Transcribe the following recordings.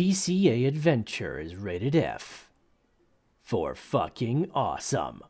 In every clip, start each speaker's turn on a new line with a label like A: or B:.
A: DCA adventure is rated F for fucking awesome.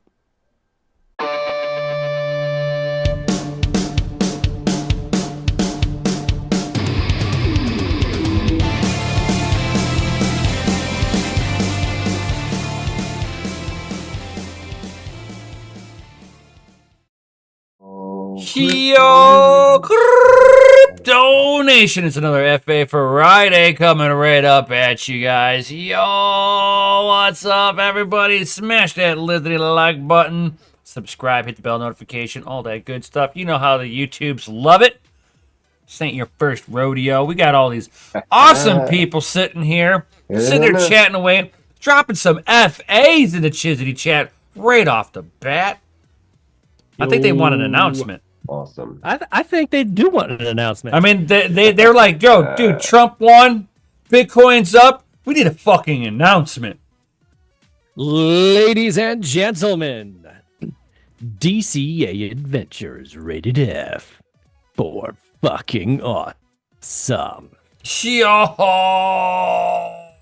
B: Yo, Crypto Nation, it's another FA Friday coming right up at you guys. Yo, what's up, everybody? Smash that literally like button, subscribe, hit the bell notification, all that good stuff. You know how the YouTubes love it. This ain't your first rodeo. We got all these awesome people sitting here, sitting there chatting away, dropping some FAs in the Chizity chat right off the bat. I think they want an announcement.
C: Awesome.
A: I think they do want an announcement.
B: I mean, they're like, yo, dude, Trump won, Bitcoin's up. We need a fucking announcement.
A: Ladies and gentlemen, DCA Adventures rated F for fucking awesome.
B: Yo,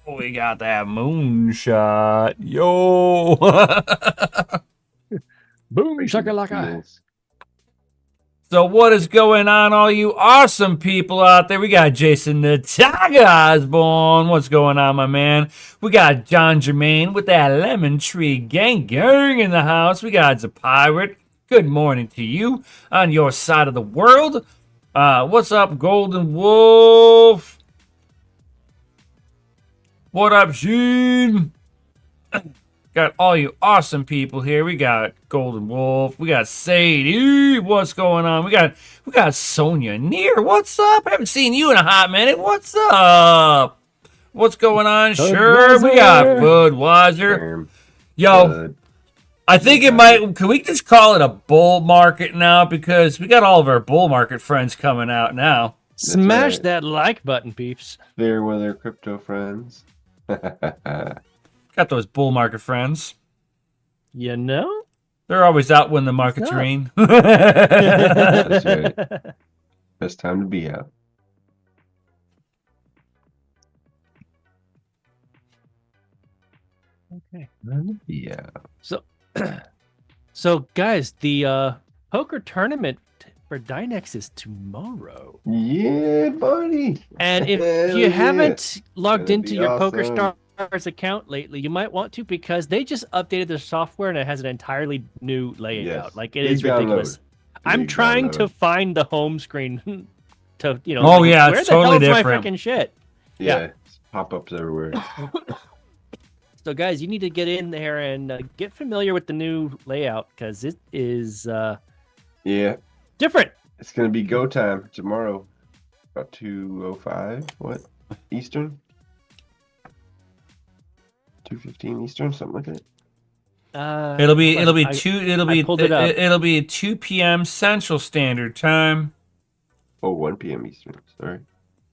B: we got that moonshot. Yo.
A: Boom, shakalaka.
B: So what is going on, all you awesome people out there? We got Jason the Tiger Osborne. What's going on, my man? We got John Jermaine with that Lemon Tree Gang in the house. We got the Pirate. Good morning to you on your side of the world. What's up, Golden Wolf? What up, Sheen? Got all you awesome people here. We got Golden Wolf. We got Sadie. What's going on? We got Sonia Near. What's up? I haven't seen you in a hot minute. What's up? What's going on? Sure. We got Budweiser. Yo, I think it might. Can we just call it a bull market now? Because we got all of our bull market friends coming out now.
A: Smash that like button, peeps.
C: Fair weather crypto friends.
B: Got those bull market friends.
A: You know?
B: They're always out when the market's green.
C: That's right. Best time to be out.
A: Okay.
C: Yeah.
A: So guys, the poker tournament for DYNEX is tomorrow.
C: Yeah, buddy.
A: And if you haven't logged into your PokerStars account lately, you might want to, because they just updated their software and it has an entirely new layout.
C: Yes.
A: Like, it is ridiculous. I'm trying to find the home screen to, you know.
B: Oh, yeah, it's totally
A: different. Where the hell is my freaking shit?
C: Yeah. Pop-ups everywhere.
A: So, guys, you need to get in there and get familiar with the new layout, because it is
C: Yeah.
A: different.
C: It's going to be go time tomorrow. About 2:05. What? Eastern? 2:15 Eastern, something like that.
B: It'll be 2 p.m. Central Standard Time.
C: Oh, 1 p.m. Eastern. Sorry.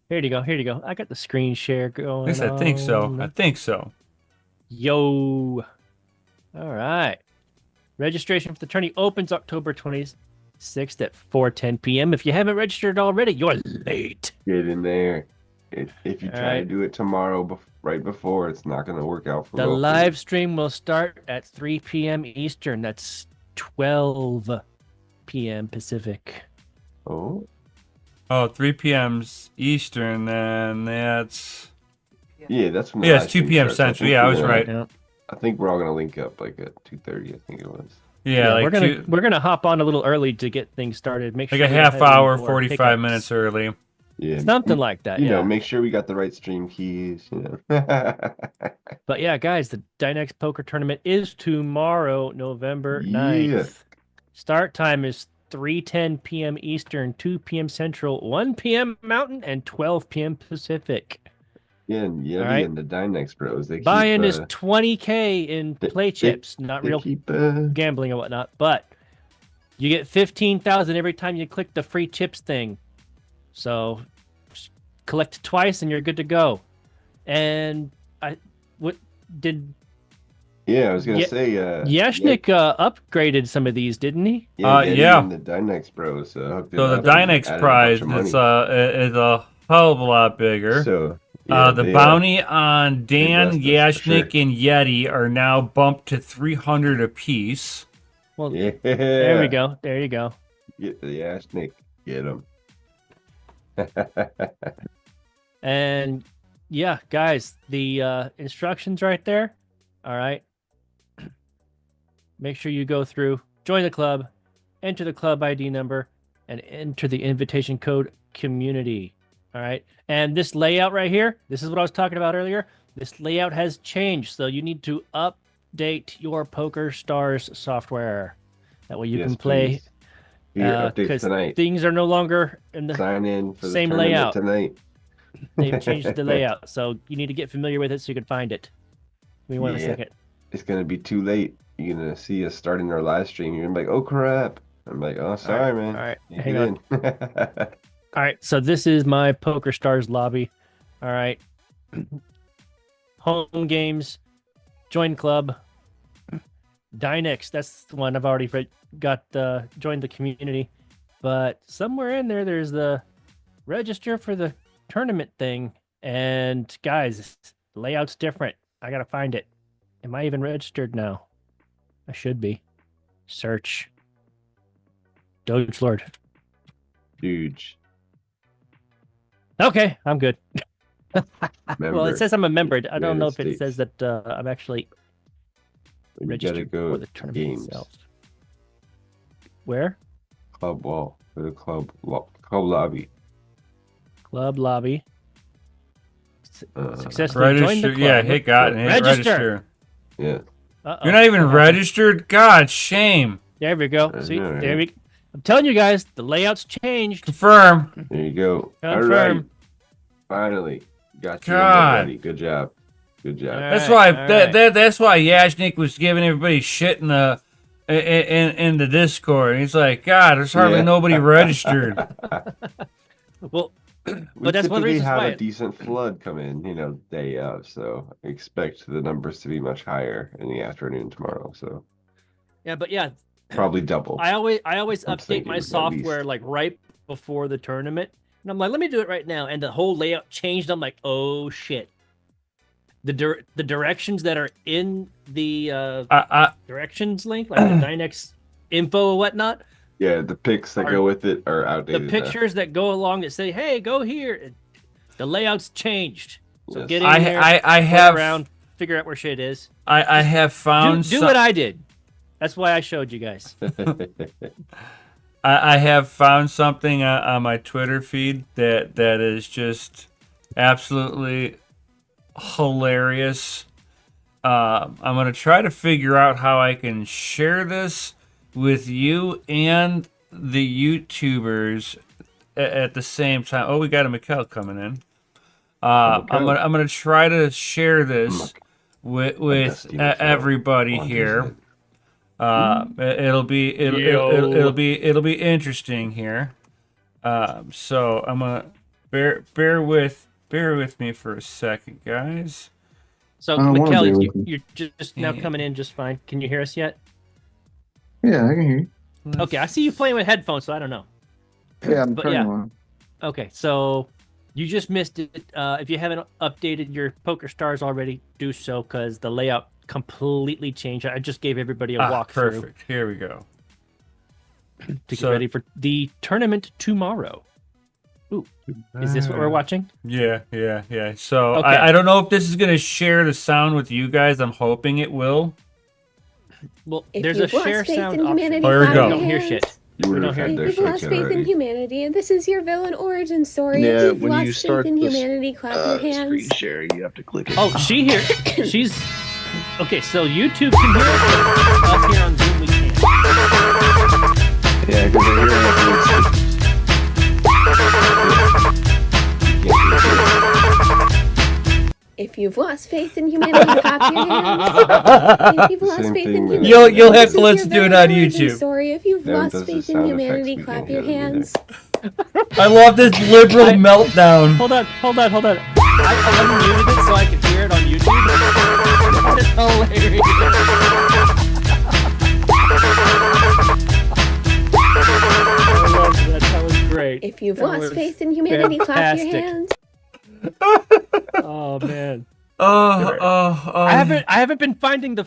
A: Here you go. I got the screen share going.
B: At least I think so.
A: Yo. All right. Registration for the tourney opens October 26th at 4:10 p.m. If you haven't registered already, you're late.
C: Get in there. If you try to do it tomorrow, right before, it's not going to work out for
A: the live stream will start at 3 p.m. Eastern. That's 12 p.m. Pacific.
C: Oh,
B: 3 p.m. Eastern, then that's...
C: Yeah, that's when
B: it's 2 p.m. Central. Yeah, I was right.
C: I think we're all going to link up like at 2:30, I think it was.
B: Yeah, like
A: we're gonna hop on a little early to get things started. Make sure
B: like a half hour, 45 minutes early.
C: Yeah,
A: something like that.
C: You know, make sure we got the right stream keys. You know.
A: But yeah, guys, the DYNEX poker tournament is tomorrow, November 9th. Start time is 3:10 p.m. Eastern, 2 p.m. Central, 1 p.m. Mountain, and 12 p.m. Pacific.
C: Yeah, and Yeti and the DYNEX bros. They
A: buy-in is $20K in play chips, not real gambling and whatnot. But you get 15,000 every time you click the free chips thing. So collect twice and you're good to go. And I was gonna
C: say
A: Yashnik upgraded some of these, didn't he?
C: Yeah. And the DYNEX bros. So
B: the DYNEX prize is a hell of a lot bigger.
C: So
B: The bounty on Dan, Yashnik, and Yeti are now bumped to 300 apiece.
A: Well, there we go. There you go.
C: Get the Yashnik. Get him.
A: And yeah, guys, the instructions right there. All right. Make sure you go through, join the club, enter the club ID number, and enter the invitation code community. All right. And this layout right here, this is what I was talking about earlier. This layout has changed. So you need to update your PokerStars software. That way you can play.
C: Because
A: things are no longer in the
C: sign in for
A: same
C: the
A: layout
C: tonight.
A: They've changed the layout. So you need to get familiar with it so you can find it. Give me one second.
C: It's going to be too late. You're going to see us starting our live stream. You're going to be like, oh, crap. I'm like, oh, sorry, man.
A: All right. Hang on. All right, so this is my PokerStars lobby. All right. Home games, join club, DYNEX. That's the one I've already got joined the community. But somewhere in there, there's the register for the tournament thing. And guys, the layout's different. I got to find it. Am I even registered now? I should be. Search. Doge Lord.
C: Huge.
A: Okay, I'm good. Well, it says I'm a member. I don't know if it says that I'm actually registered for the tournament itself. Where?
C: Club wall. For the club lobby.
A: Club lobby. Successfully joined the club.
B: Yeah, hit register.
C: Yeah.
B: You're not even registered? God, shame.
A: There we go. See, there we go. I'm telling you guys, the layout's changed.
B: Confirm.
C: There you go.
A: Confirm.
C: All right. Finally. Got you ready. Good job. Good job.
B: That's why that's why Yashnik was giving everybody shit in the Discord. He's like, God, there's hardly nobody registered.
A: Well, but that's one of the reasons
C: have
A: why
C: a decent flood come in, day of. So I expect the numbers to be much higher in the afternoon tomorrow. So
A: yeah,
C: probably double.
A: I always update my software like right before the tournament, and I'm like, let me do it right now, and the whole layout changed. I'm like, oh shit. The directions that are in the directions link, like the DYNEX info and whatnot.
C: Yeah, the pics that go with it are outdated.
A: The pictures that go along that say, "Hey, go here." The layout's changed. So get in there.
B: I have
A: around, figure out where shit is.
B: I have found.
A: Do what I did. That's why I showed you guys.
B: I have found something on my Twitter feed that is just absolutely hilarious. I'm gonna try to figure out how I can share this with you and the YouTubers at the same time. Oh, we got a Mikkel coming in. I'm gonna try to share this with everybody here. It'll be interesting here. So I'm gonna bear with me for a second, guys.
A: So Mikkel, you're just now coming in just fine. Can you hear us yet?
D: Yeah, I can hear you.
A: Okay, I see you playing with headphones, so I don't know.
D: Yeah, I'm turning on.
A: Okay, so you just missed it. If you haven't updated your PokerStars already, do so, because the layout completely changed. I just gave everybody a walkthrough.
B: Perfect. Here we go.
A: To get ready for the tournament tomorrow. Ooh, is this what we're watching?
B: Yeah. So okay. I don't know if this is going to share the sound with you guys. I'm hoping it will.
A: Well, there's a share sound option.
B: There we go.
A: We don't hear shit.
E: If you've lost faith in humanity, and this is your villain origin story.
D: Yeah,
E: if you've lost faith in humanity, clap your hands.
D: Screen share, you have to click it.
A: Oh, she's okay. So YouTube can hear us, but up here on Zoom we can't.
D: Yeah, because I hear it.
E: If you've lost faith in humanity, clap your hands. If you've lost faith in humanity,
B: you'll have to let's do it on YouTube.
E: Story. If you've lost faith in humanity, clap your hands.
B: I love this liberal meltdown.
A: Hold on. I unmuted it so I could hear it on YouTube. That is hilarious. I love that. That was great.
E: If you've lost faith in humanity, clap your hands.
A: Oh man.
B: I
A: I haven't been finding the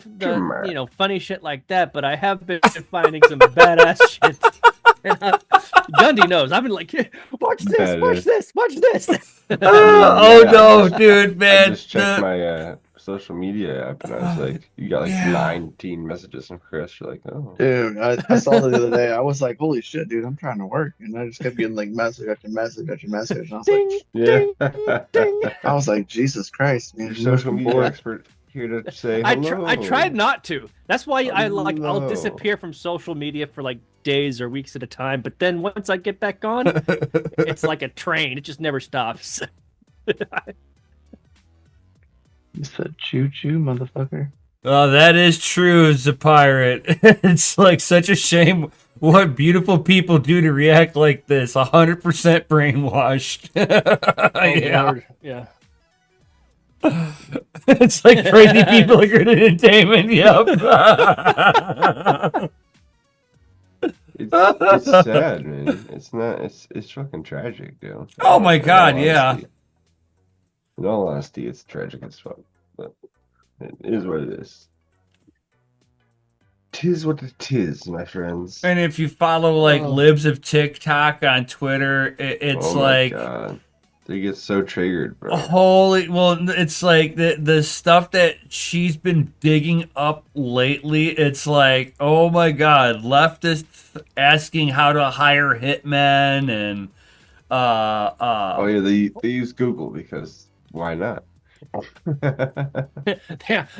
A: funny shit like that, but I have been finding some badass shit. Gundy knows. I've been like, watch this.
B: oh no, dude, man.
C: I just checked my social media app and I was like, you got like 19 messages from Chris. You're like, oh.
D: Dude, I saw it the other day. I was like, holy shit, dude, I'm trying to work. And I just kept getting like message after message after message. And I was like,
A: Ding, ding.
D: I was like, Jesus Christ, man.
C: Your social media expert here to say hello.
A: I tried not to. That's why I'll
C: Hello.
A: disappear from social media for like days or weeks at a time. But then once I get back on, it's like a train. It just never stops.
D: You said choo-choo, motherfucker.
B: Oh, that is true, the pirate. It's like such a shame what beautiful people do to react like this. 100% brainwashed.
A: Lord. Yeah.
B: It's like crazy people are good at entertainment. Yep.
C: It's sad, man. It's not. It's fucking tragic, dude.
B: Oh my god, yeah.
C: In all honesty, it's tragic as fuck. But it is what it is. Tis what it is, my friends.
B: And if you follow like libs of TikTok on Twitter, it's
C: oh my
B: like
C: God. They get so triggered, bro.
B: Holy, well, it's like the stuff that she's been digging up lately. It's like, oh my god, leftists asking how to hire hitmen and
C: oh yeah, they use Google because why not?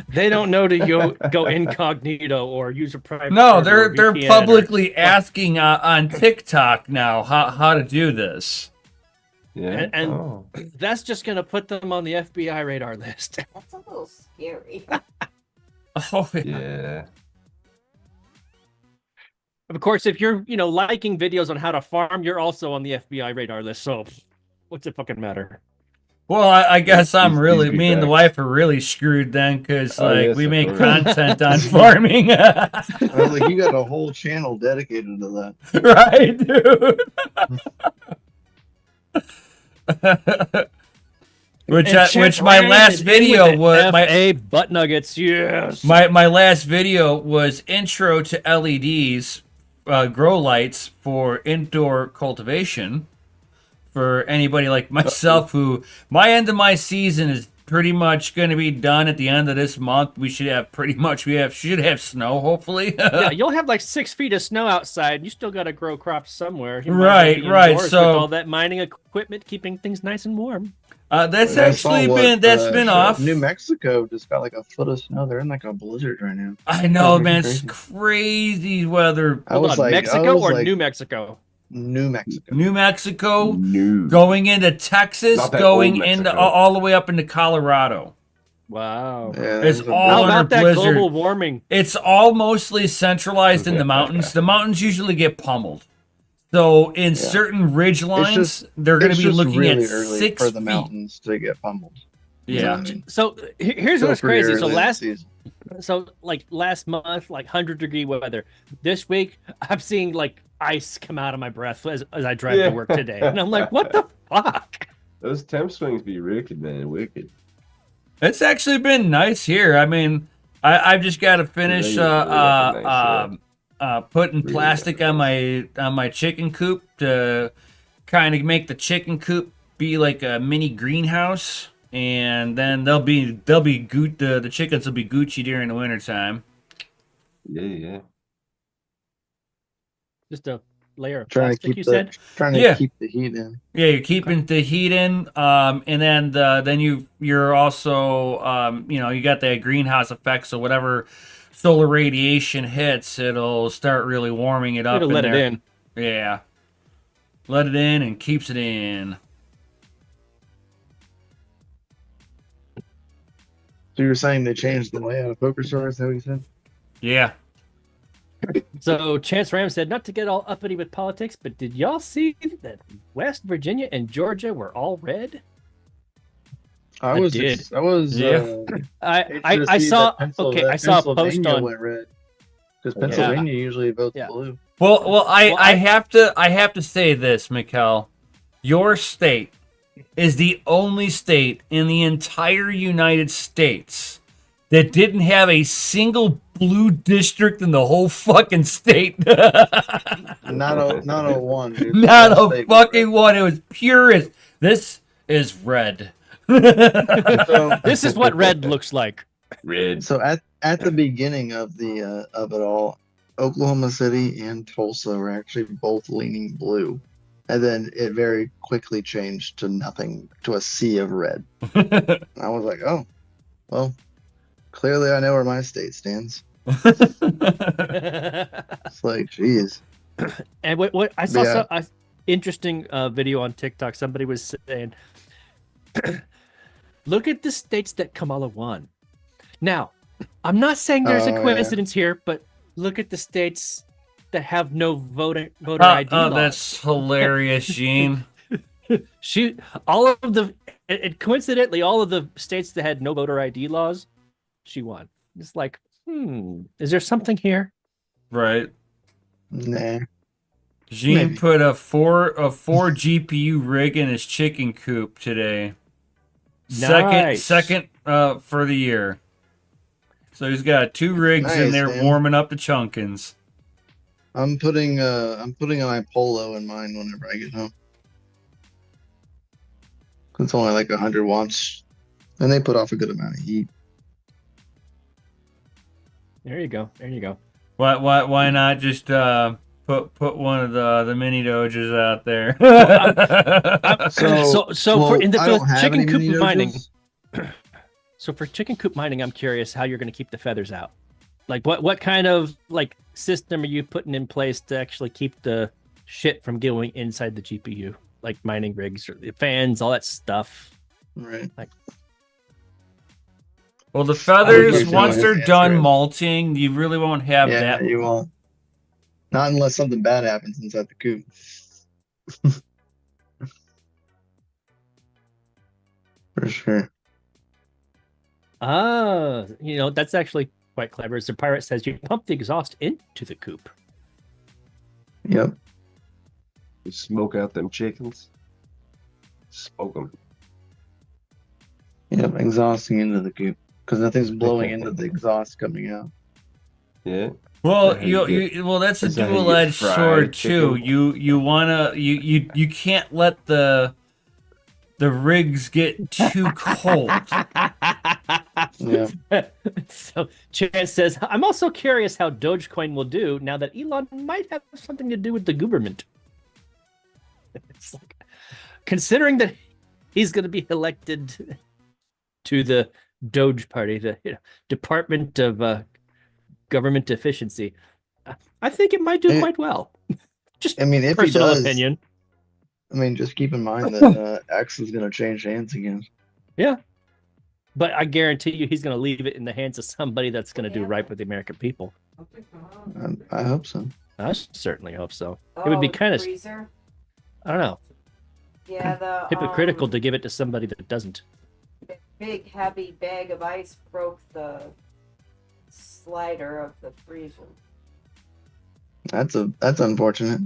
A: They don't know to go incognito or use a private.
B: No, they're
A: VPN
B: publicly asking on TikTok now how to do this.
C: Yeah,
A: and that's just gonna put them on the FBI radar list.
E: That's a little scary.
B: Oh
C: yeah.
A: Of course, if you're liking videos on how to farm, you're also on the FBI radar list. So, what's it fucking matter?
B: Well, I guess me and the
C: facts.
B: wife are really screwed then because
C: yes,
B: we
C: of
B: make
C: course.
B: content on farming.
D: I was like, you got a whole channel dedicated to that.
B: Right, dude. which my last video was
A: my butt nuggets. Yes.
B: My last video was intro to LEDs, grow lights for indoor cultivation. For anybody like myself, who my end of my season is pretty much going to be done at the end of this month. We should have should have snow, hopefully.
A: Yeah, you'll have like 6 feet of snow outside. You still got to grow crops somewhere. You might
B: Right.
A: indoors
B: So
A: with all that mining equipment, keeping things nice and warm.
B: That's
D: I
B: actually
D: saw
B: been off.
D: New Mexico just got like a foot of snow. They're in like a blizzard right now.
B: I know,
D: That's
B: man. It's
D: crazy.
B: crazy weather.
D: I was like,
A: Mexico or New Mexico?
D: New Mexico.
B: New Mexico,
C: No.
B: going into Texas,
C: Not that
B: going
C: old
B: into
C: Mexico.
B: all the way up into Colorado.
A: Wow.
D: Yeah,
B: It's
D: there's a
B: all
A: How
B: under
A: about that
B: blizzard.
A: global warming?
B: It's all mostly centralized in the mountains. The mountains usually get pummeled. So in certain ridge lines, they're going to be
D: just
B: looking
D: really
B: at
D: early
B: 6
D: for the
B: feet.
D: mountains to get pummeled.
B: Yeah.
A: So here's
D: Still
A: what's
D: pretty
A: crazy. So
D: early in the season.
A: last month, like 100-degree weather. This week, I'm seeing like ice come out of my breath as I drive to work today, and I'm like, what the fuck?
C: Those temp swings be wicked, man. Wicked.
B: It's actually been nice here. I mean, I've just got to finish putting
C: Really
B: plastic on my chicken coop to kind of make the chicken coop be like a mini greenhouse, and then the chickens will be Gucci during the wintertime.
C: Yeah.
A: Just a layer of
D: Trying to
A: plastic,
D: keep
A: you said?
D: keep the heat in.
B: Yeah, you're keeping the heat in, and then you're also you got that greenhouse effect. So whatever solar radiation hits, it'll start really warming it up.
A: It'll let it
B: there.
A: in.
B: Yeah, let it in and keeps it in.
D: So you were saying they changed the layout of Poker Star? Is that what you said?
B: Yeah.
A: So Chance Ram said, not to get all uppity with politics, but did y'all see that West Virginia and Georgia were all red?
D: I was.
B: Yeah.
A: I saw. Okay, I saw a post on.
D: Went red because Pennsylvania usually votes blue.
B: Well, I have to say this, Mikkel. Your state is the only state in the entire United States that didn't have a single blue district in the whole fucking state.
D: Not a one, dude.
B: Not
D: Whole
B: a
D: state was
B: fucking one. It was purest. This is red.
D: So
A: This is what red looks like.
C: Red.
D: So at the beginning of the of it all, Oklahoma City and Tulsa were actually both leaning blue, and then it very quickly changed to nothing, to a sea of red. I was like, oh, well, clearly I know where my state stands. It's like, geez.
A: And what I saw
D: Yeah.
A: some interesting video on TikTok. Somebody was saying, "Look at the states that Kamala won." Now, I'm not saying there's
D: Oh,
A: a
D: yeah.
A: coincidence here, but look at the states that have no voter ID laws.
B: That's hilarious, Gene.
A: Coincidentally, all of the states that had no voter ID laws, she won. It's like, is there something here?
B: Right.
D: Nah.
B: Gene
D: Maybe.
B: put a four GPU rig in his chicken coop today.
A: Nice.
B: Second for the year. So he's got 2 rigs in
D: Nice,
B: there
D: man.
B: warming up the chunkins.
D: I'm putting my polo in mine whenever I get home. It's only like 100 watts, and they put off a good amount of heat.
A: There you go. There you go.
B: Why not just put one of the mini doges out there?
A: For chicken coop
D: mini
A: mining.
D: doges.
A: So for chicken coop mining, I'm curious how you're going to keep the feathers out. Like what kind of like system are you putting in place to actually keep the shit from going inside the GPU? Like mining rigs or the fans, all that stuff.
D: Right.
B: Well, the feathers,
D: You're
B: once
D: doing
B: they're
D: it.
B: done
D: That's
B: malting, you really won't have
D: Yeah,
B: that.
D: you won't. Not unless something bad happens inside the coop. For sure.
A: That's actually quite clever. As the pirate says, you pump the exhaust into the coop.
D: Yep.
C: You smoke out them chickens. Smoke them.
D: Yep. Exhausting into the coop because nothing's blowing into the exhaust coming out.
C: Yeah.
B: Well,
C: That's how you get-
B: that's a
C: that's how you get
B: dual-edged
C: fried
B: sword too.
C: chicken.
B: You can't let the rigs get too cold.
D: Yeah.
A: So Chance says, I'm also curious how Dogecoin will do now that Elon might have something to do with the government. It's like, considering that he's going to be elected to the Doge Party, the Department of Government Efficiency, I think it might do quite well. Just
D: I mean, if he
A: personal
D: does,
A: opinion.
D: I mean, just keep in mind that X is going to change hands again.
A: Yeah. But I guarantee you he's going to leave it in the hands of somebody that's going to do right with the American people.
D: I hope so.
A: I certainly hope so. It would be kind of,
F: freezer.
A: I don't know,
F: Yeah, the
A: hypocritical to give it to somebody that doesn't.
F: big heavy bag of ice broke the slider of the freezer.
D: That's unfortunate.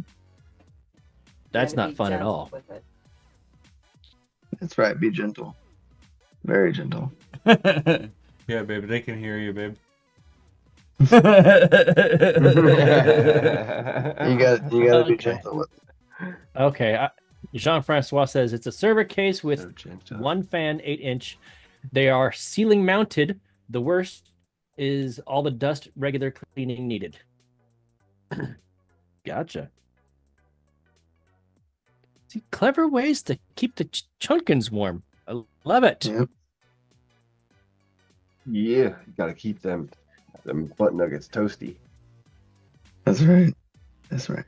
A: That's
F: Gotta
A: not
F: be
A: fun at
F: gentle
A: all.
F: with it.
D: That's right. Be gentle. Very gentle.
B: Yeah, baby, they can hear you, babe.
D: You got to be
A: Okay.
D: gentle with it.
A: Okay. Jean-Francois says it's a server case with
C: So gentle.
A: one fan, 8-inch. They are ceiling mounted. The worst is all the dust, regular cleaning needed. Gotcha. See, clever ways to keep the chunkins warm. I love it.
D: Yep.
C: Yeah, you gotta keep them butt nuggets toasty.
D: That's right. That's right.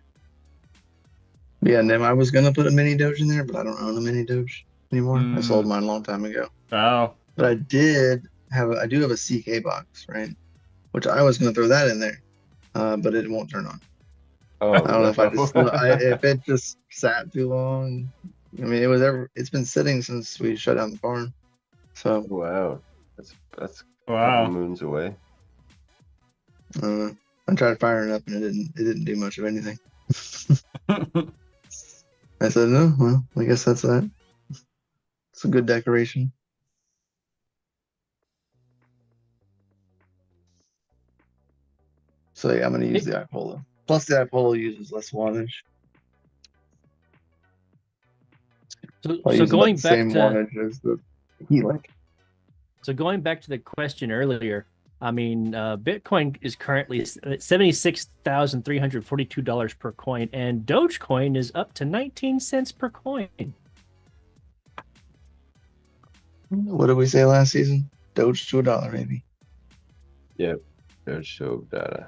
D: Yeah, and then I was gonna put a mini Doge in there, but I don't own a mini Doge anymore. I sold mine a long time ago.
B: Oh.
D: But I do have a CK box, right? Which I was gonna throw that in there, but it won't turn on.
C: Oh,
D: I don't know if if it just sat too long. I mean, it's been sitting since we shut down the farm. So
C: Wow, that's a couple
B: Wow.
C: moons away.
D: I tried firing it up and it didn't do much of anything. I said no. Well, I guess that's that. It's a good decoration. So yeah, I'm gonna use the iPolo. Plus the iPolo uses less wattage.
A: So going back
D: same
A: to
D: wattage as the Heat-Link.
A: So going back to the question earlier, I mean, Bitcoin is currently at $76,342 per coin, and Dogecoin is up to 19 cents per coin.
D: What did we say last season? Doge to $1, maybe.
C: Yep. Doge show data.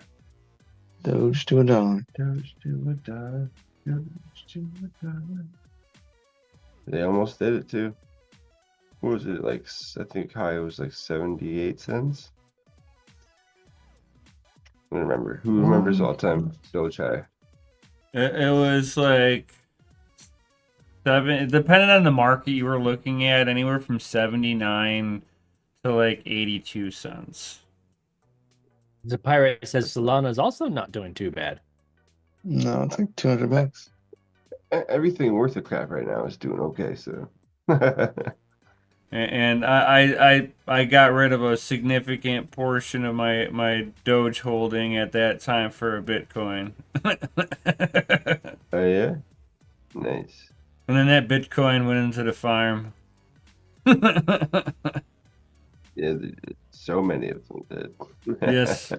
D: Doge to $1.
C: Doge to $1. Doge to $1. They almost did it too. What was it like? I think high was like 78 cents. I don't remember. Who remembers all time Doge high?
B: It was like 7, depending on the market you were looking at, anywhere from 79 to like 82 cents.
A: The pirate says Solana is also not doing too bad.
D: No, it's like $200.
C: Everything worth a crap right now is doing okay. So.
B: And I got rid of a significant portion of my Doge holding at that time for a Bitcoin.
C: Oh yeah, nice.
B: And then that Bitcoin went into the farm.
C: Yeah, so many of them did.
B: Yes,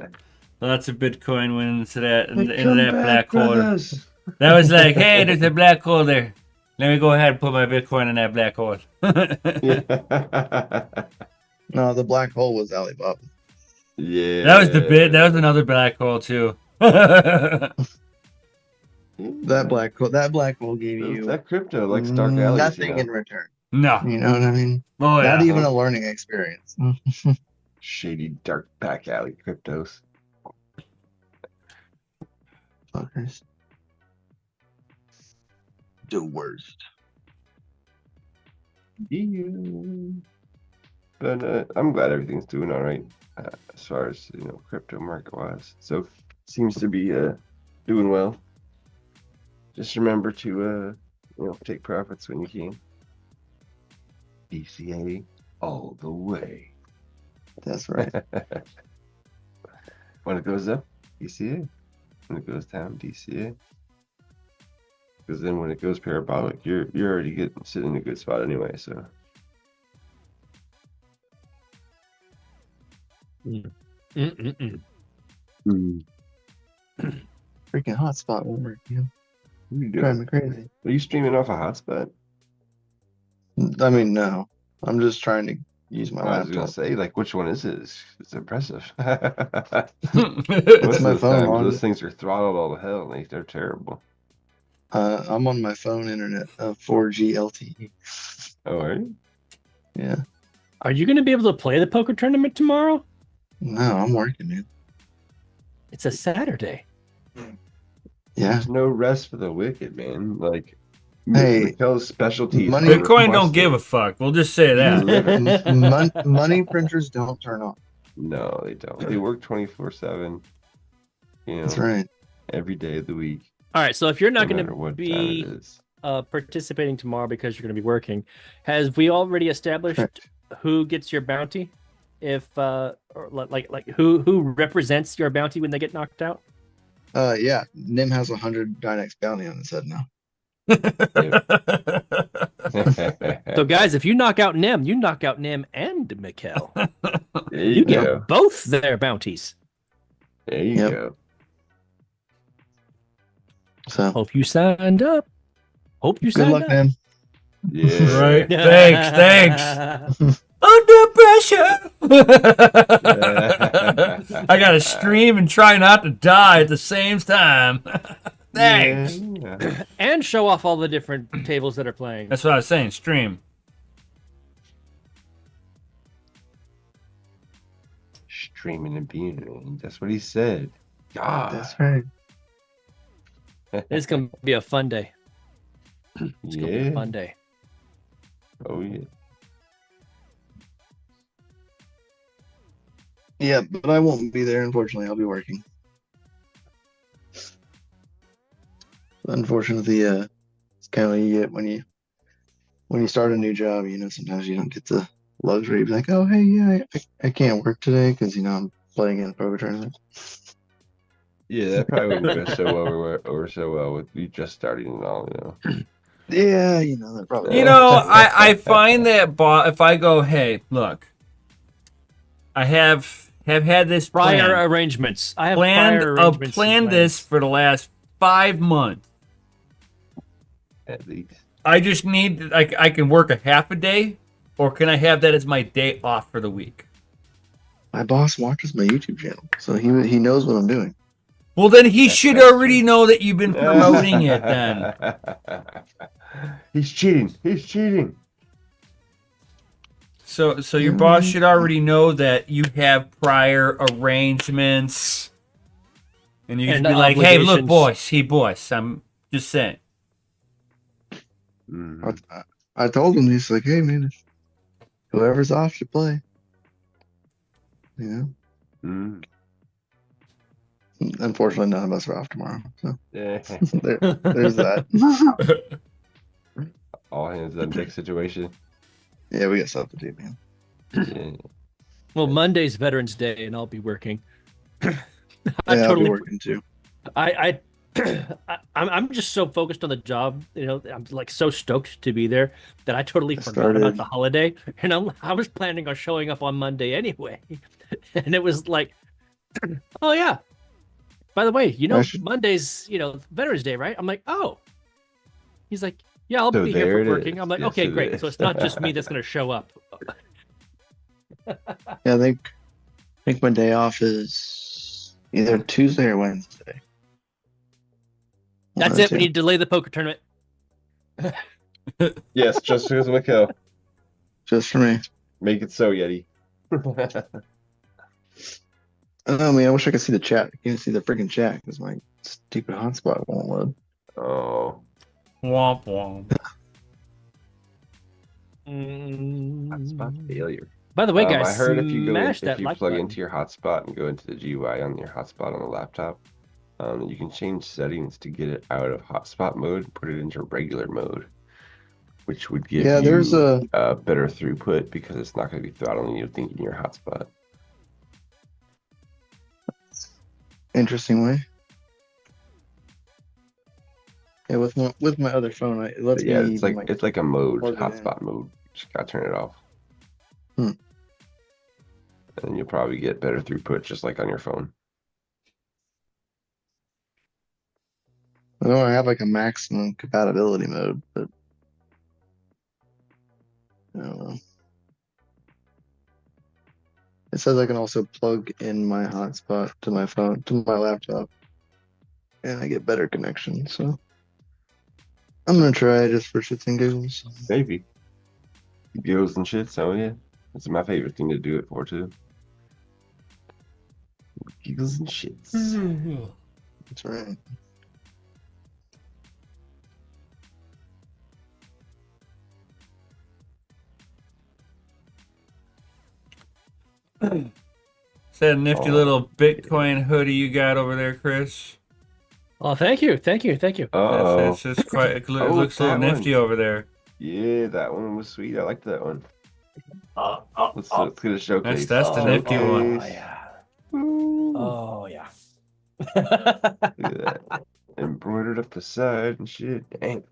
B: lots of Bitcoin went into that
C: Hey,
B: into
C: come
B: that
C: back,
B: black hole.
C: brothers.
B: That was like, hey, there's a black hole there. Let me go ahead and put my Bitcoin in that black hole.
C: Yeah.
D: No, the black hole was Alibaba.
C: Yeah.
B: That was the bit. That was another black hole too.
D: That black hole gave you
C: that crypto like dark alleys.
D: nothing in return.
B: No.
D: You know what I mean?
B: Oh yeah.
D: Not even a learning experience.
C: Shady dark back alley cryptos.
D: Fuckers. The worst.
C: Yeah. But I'm glad everything's doing all right as far as crypto market wise. So seems to be doing well. Just remember to take profits when you can. DCA all the way.
D: That's right.
C: When it goes up, DCA. When it goes down, DCA. Because then when it goes parabolic, you're already sitting in a good spot anyway. So.
D: Freaking hotspot won't work.
C: What are you
D: Drive me
C: doing?
D: crazy.
C: Are you streaming off a hotspot?
D: I mean, no. I'm just trying to use my
C: I was
D: laptop.
C: gonna say, like, which one is it? It's impressive.
D: It's my phone on.
C: Those things are throttled all to hell. They're terrible.
D: I'm on my phone internet, 4G LTE.
C: Oh, are you?
D: Yeah.
A: Are you going to be able to play the poker tournament tomorrow?
D: No, I'm working, man.
A: It's a Saturday.
D: Yeah.
C: There's no rest for the wicked, man. Like,
D: Hey,
C: Mikkel's specialties.
D: money-
B: Bitcoin don't give a fuck. We'll just say that.
D: Money printers don't turn on.
C: No, they don't. They work 24/7.
D: That's right.
C: Every day of the week.
A: All right, so if you're not
C: no
A: going
C: matter
A: to
C: what time
A: be
C: it is.
A: participating tomorrow because you're going to be working, has we already established
D: Correct.
A: who gets your bounty? If or like who represents your bounty when they get knocked out?
D: Yeah. Nim has 100 DYNEX bounty on his head now.
A: So guys, if you knock out Nim, you knock out Nim and Mikkel.
C: There
A: You
C: you
A: get
C: go.
A: both their bounties.
C: There you
D: Yep.
C: go.
D: So
A: Hope you signed up. Hope you
D: good
A: signed
D: luck,
A: up.
D: Nim.
C: Yeah.
B: Right. Thanks. Under pressure. I gotta stream and try not to die at the same time. Thanks.
C: Yeah.
A: And show off all the different tables that are playing.
B: That's what I was saying. Stream.
C: Streaming and being. That's what he said. God.
D: That's right.
A: It's gonna be a fun day. It's gonna be a
C: Yeah.
A: fun day.
C: Oh yeah.
D: Yeah, but I won't be there, unfortunately. I'll be working. Unfortunately, it's kind of what you get when you when you start a new job, sometimes you don't get the luxury to be like, oh, hey, yeah, I can't work today because, I'm playing in a poker tournament.
C: Yeah, that probably wouldn't go so well over so well with you just starting and all,
D: Yeah, that probably.
B: I find that if I go, hey, look, I have had this
A: prior
B: planned.
A: arrangements. I have
B: planned this for the last 5 months.
C: At least.
B: I just need I can work a half a day, or can I have that as my day off for the week?
D: My boss watches my YouTube channel, so he knows what I'm doing.
B: Well, then he should already know that you've been promoting it. Then
C: he's cheating. He's cheating.
B: So your boss should already know that you have prior arrangements, and you can be like, "Hey, look, boss, I'm just saying."
D: I told him, he's like, "Hey, man, whoever's off should play." Unfortunately, none of us are off tomorrow, so there's that.
C: All hands on deck situation.
D: Yeah, we got stuff to do, man.
C: Yeah.
A: Well, Monday's Veterans Day, and I'll be working.
D: I'll be working too.
A: I'm just so focused on the job. I'm like so stoked to be there that I totally forgot about the holiday. And I was planning on showing up on Monday anyway, and it was like, oh yeah. By the way, Monday's Veterans Day, right? I'm like, oh. He's like, yeah, I'll be here for working. I'm like, okay, great. So it's not just me that's going to show up.
D: Yeah, I think my day off is either Tuesday or Wednesday.
A: That's it. We need to delay the poker tournament.
C: Yes, just for Mikkel.
D: Just for me.
C: Make it so, Yeti.
D: I mean, I wish I could see the chat. I can't see the freaking chat because my stupid hotspot won't load.
C: Oh.
B: Womp womp.
C: Hotspot failure.
A: By the way, guys,
C: I heard if you plug
A: button.
C: into your hotspot and go into the GUI on your hotspot on the laptop, you can change settings to get it out of hotspot mode and put it into regular mode, which would give you a better throughput because it's not going to be throttling you thinking your hotspot.
D: Interesting way. Yeah, with my other phone, it lets me.
C: It's like a mode, hotspot mode. Just gotta turn it off. And then you'll probably get better throughput, just like on your phone.
D: I know I have like a maximum compatibility mode, but I don't know. It says I can also plug in my hotspot to my phone, to my laptop, and I get better connection. So I'm gonna try just for shits and giggles.
C: Maybe. Giggles and shit. So yeah, that's my favorite thing to do it for too. Giggles and shits.
D: That's right.
B: Is that a nifty little Bitcoin hoodie you got over there, Chris?
A: Oh, thank you.
B: It's just quite. It looks a little nifty over there.
C: Yeah, that one was sweet. I liked that one. Let's get a showcase.
B: That's the nifty one.
A: Oh yeah.
C: Ooh.
A: Oh yeah.
C: Look at that. Embroidered up the side and shit. Dang.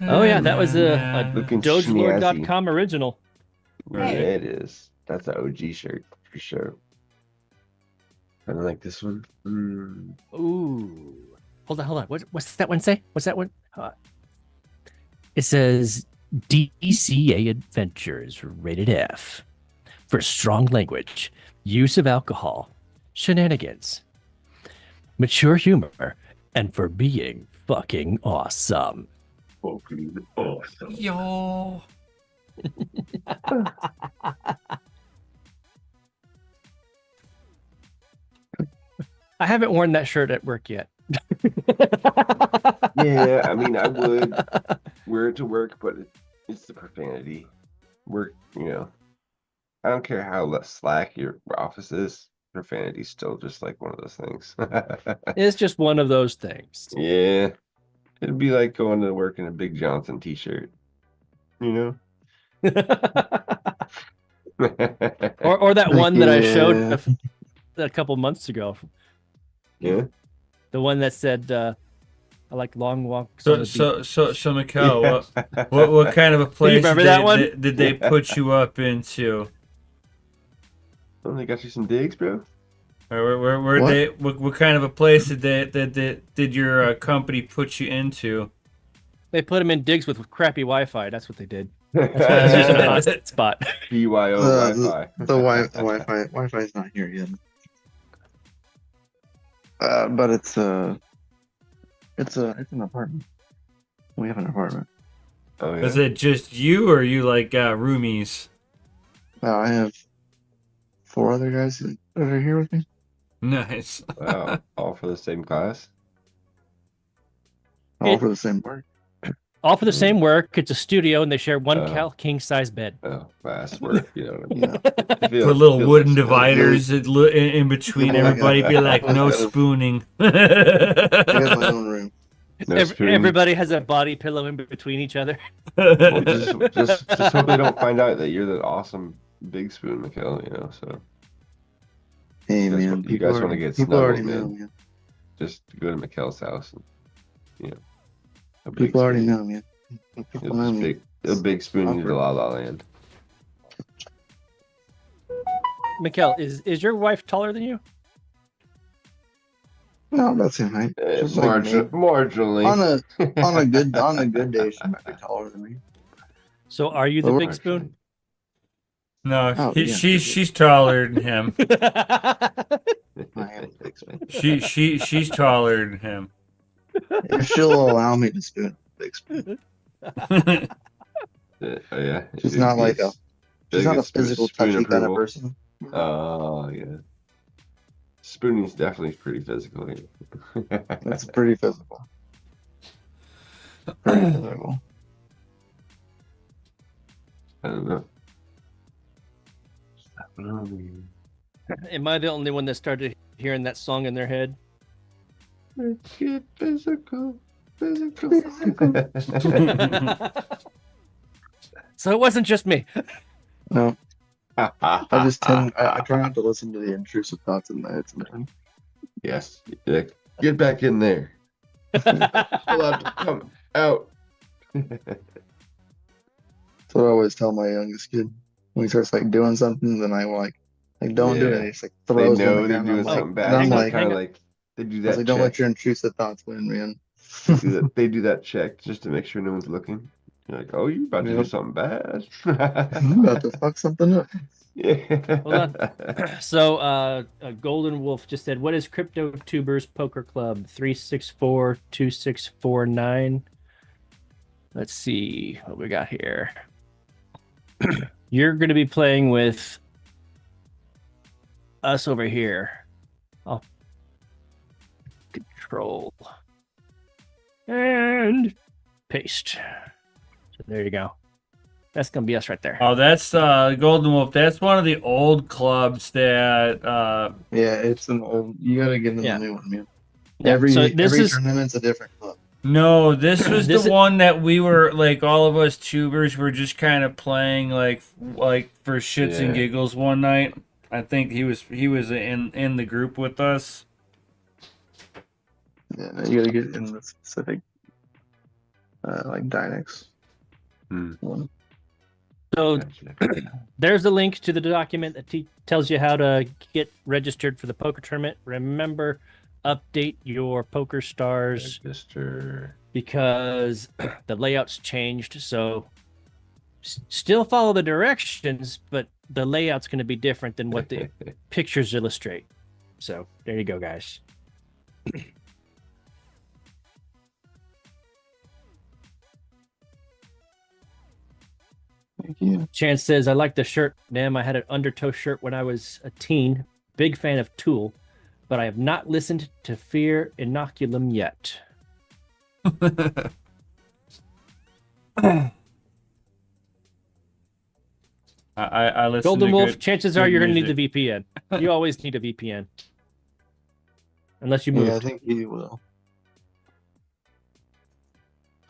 A: Oh yeah, that was a
C: Looking
A: DogeLord.com original.
C: Yeah, it is. That's an OG shirt for sure. Kind of like this one.
A: Ooh. Hold on. What's that one say? What's that one? It says DCA Adventures rated F for strong language, use of alcohol, shenanigans, mature humor, and for being fucking awesome.
C: Fucking awesome.
B: Yo.
A: I haven't worn that shirt at work yet.
C: Yeah, I mean, I would wear it to work, but it's the profanity. Work, I don't care how slack your office is. Profanity's still just like one of those things.
A: It's just one of those things.
C: Yeah. It'd be like going to work in a Big Johnson t-shirt, you know?
A: or that one that I showed
D: Yeah.
A: a couple months ago.
C: Yeah.
A: The one that said, "I like long walks."
B: So,
A: on the beach."
B: Mikkel, what kind of a place
A: remember that one?
B: did they put you up into?
C: Oh, they got you some digs, bro?
B: Where
D: What?
B: they what kind of a place did your company put you into?
A: They put him in digs with crappy Wi-Fi. That's what they did. That's just a hot spot.
C: BYO Wi-Fi.
D: The Wi-Fi is not here yet. But it's an apartment. We have an apartment.
C: Oh, yeah.
B: Is it just you, or you like roomies?
D: I have 4 other guys that are here with me.
B: Nice.
C: Wow. All for the same class?
D: All for the same work.
A: All for the same work. It's a studio, and they share one
C: Oh.
A: king-size bed.
C: Oh, fast work, you know what I mean?
D: Yeah.
C: It feels-
B: Put little
C: feels
B: wooden
C: like-
B: dividers in between
D: Yeah.
B: everybody. Be like, no spooning.
D: I got my own room.
C: No spoon.
A: Everybody has a body pillow in between each other.
C: Well, just hope they don't find out that you're the awesome big spoon, Mikkel, you know, so
D: Hey,
C: That's
D: man.
C: what- you guys wanna get
D: People already
C: snuggled,
D: know, man.
C: just go to Mikkel's house and, you know. a big
D: People already
C: spoon.
D: know, man. People
C: You'll
D: know
C: just
D: me.
C: a big spoon into La La Land.
A: Mikkel, is your wife taller than you?
D: No, about the same height. Just like me.
C: Marginally.
D: On a good day, she might be taller than me.
A: So are you the
D: Oh,
A: big spoon?
B: No,
D: Oh, yeah.
B: she's taller than him.
D: I am a big spoon.
B: She's taller than him.
D: If she'll allow me to spoon, big spoon.
C: Yeah.
D: She's not like a. She's not a
C: biggest
D: physical,
C: spoon
D: touchy kind of
C: approval.
D: person.
C: Oh, yeah. Spooning's definitely pretty physical.
D: That's pretty physical. Pretty physical.
C: I don't know.
A: Am I the only one that started hearing that song in their head?
C: Let's get physical.
A: So it wasn't just me.
D: No, I just tend. I try not to listen to the intrusive thoughts in my head sometimes.
C: Yes. Yeah. Get back in there. Pull out to come out.
D: That's what I always tell my youngest kid. When he starts like doing something, then I like don't do it.
C: Yeah.
D: And he just like
C: They
D: throws
C: know
D: one
C: they're
D: down.
C: doing
D: I'm like,
C: something bad.
D: and I'm
C: so
D: like,
C: kind of like they do
D: I was
C: that.
D: like, don't let
C: check.
D: your intrusive thoughts win, man.
C: They do that check just to make sure no one's looking. You're like, oh, you're about to do
D: Yep.
C: something bad.
D: I'm about to fuck something up.
C: Yeah.
A: Hold on. So Golden Wolf just said, what is Crypto Tubers Poker Club? 364-2649. Let's see what we got here. You're going to be playing with us over here. I'll control and paste. So there you go. That's going to be us right there.
B: Oh, that's Golden Wolf. That's one of the old clubs that.
D: Yeah, it's an old. You gotta get in
A: Yeah.
D: the new one, man.
A: Yeah,
D: Every
A: so this is
D: tournament's a different club.
B: No, this was
A: This
B: the
A: is-
B: one that we were like. All of us tubers were just kind of playing like for shits and
C: Yeah.
B: giggles one night. I think he was in the group with us.
D: Yeah, you gotta get in the specific, like DYNEX one.
A: So there's a link to the document that tells you how to get registered for the poker tournament. Remember, update your poker stars
C: Register.
A: because the layout's changed. So still follow the directions, but the layout's going to be different than what the pictures illustrate. So there you go, guys.
D: Thank you.
A: Chance says, I like the shirt. Damn, I had an undertow shirt when I was a teen. Big fan of Tool, but I have not listened to Fear Inoculum yet.
B: I listened
A: Golden
B: to
A: Wolf,
B: good-
A: chances
B: good
A: are you're going to need
B: music.
A: the VPN. You always need a VPN. Unless you move.
D: Yeah, I think he will.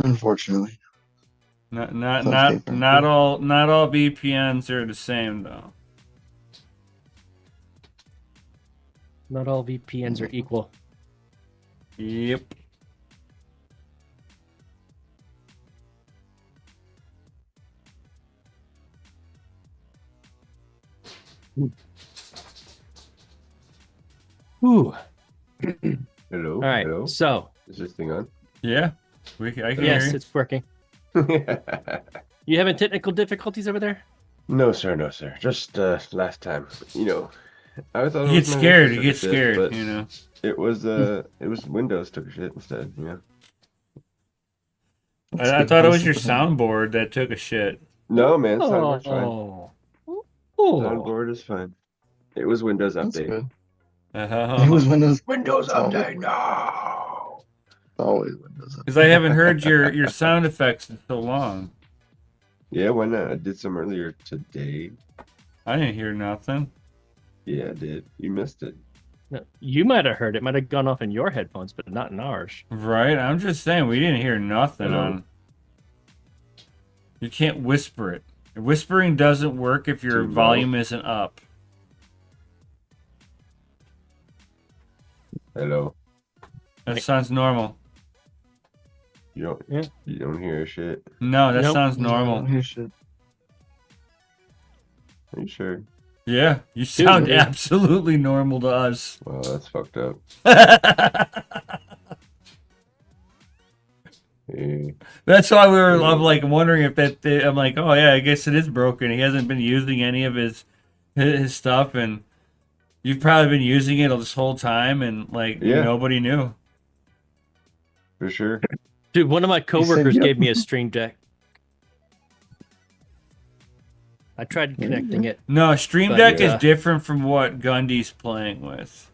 D: Unfortunately.
B: Not
D: Some
B: all VPNs are the same though.
A: Not all VPNs are equal.
B: Yep.
A: Ooh.
C: Hello.
A: All right.
C: Hello.
A: So.
C: Is this thing on?
B: Yeah. I can
A: Yes,
B: hear you.
A: it's working. You having technical difficulties over there?
C: No, sir. No, sir. Just last time. You know, I thought
B: You
C: it
B: get
C: was my
B: scared.
C: Windows
B: You
C: took a
B: get
C: shit,
B: scared.
C: but
B: You know.
C: it was Windows took a shit instead. You know.
B: I thought it was your soundboard that took a shit.
C: No, man. Soundboard's fine.
A: Oh.
C: Soundboard is fine. It was Windows
D: That's
C: update.
D: good. It was Windows.
C: Windows
D: It's always
C: update.
D: Windows.
C: No.
D: It's always Windows.
B: Because I haven't heard your sound effects in so long.
C: Yeah, why not? I did some earlier today.
B: I didn't hear nothing.
C: Yeah, I did. You missed it.
A: No, you might have heard it. Might have gone off in your headphones, but not in ours.
B: Right? I'm just saying we didn't hear nothing
C: Hello.
B: on. You can't whisper it. Whispering doesn't work if your
C: Too low.
B: volume isn't up.
C: Hello.
B: That sounds normal.
C: You don't hear shit.
B: No, that
A: Nope.
B: sounds normal.
D: You should.
C: Are you sure?
B: Yeah, you sound
A: Dude.
B: absolutely normal to us.
C: Well, that's fucked up. Hey.
B: That's why I'm like wondering if I'm like, oh yeah, I guess it is broken. He hasn't been using any of his stuff, and you've probably been using it this whole time, and like
C: Yeah.
B: nobody knew.
C: For sure.
A: Dude, one of my coworkers
D: yep.
A: gave me a Stream Deck. I tried connecting it.
B: No, Stream
A: But,
B: Deck
A: yeah.
B: is different from what Gundy's playing with.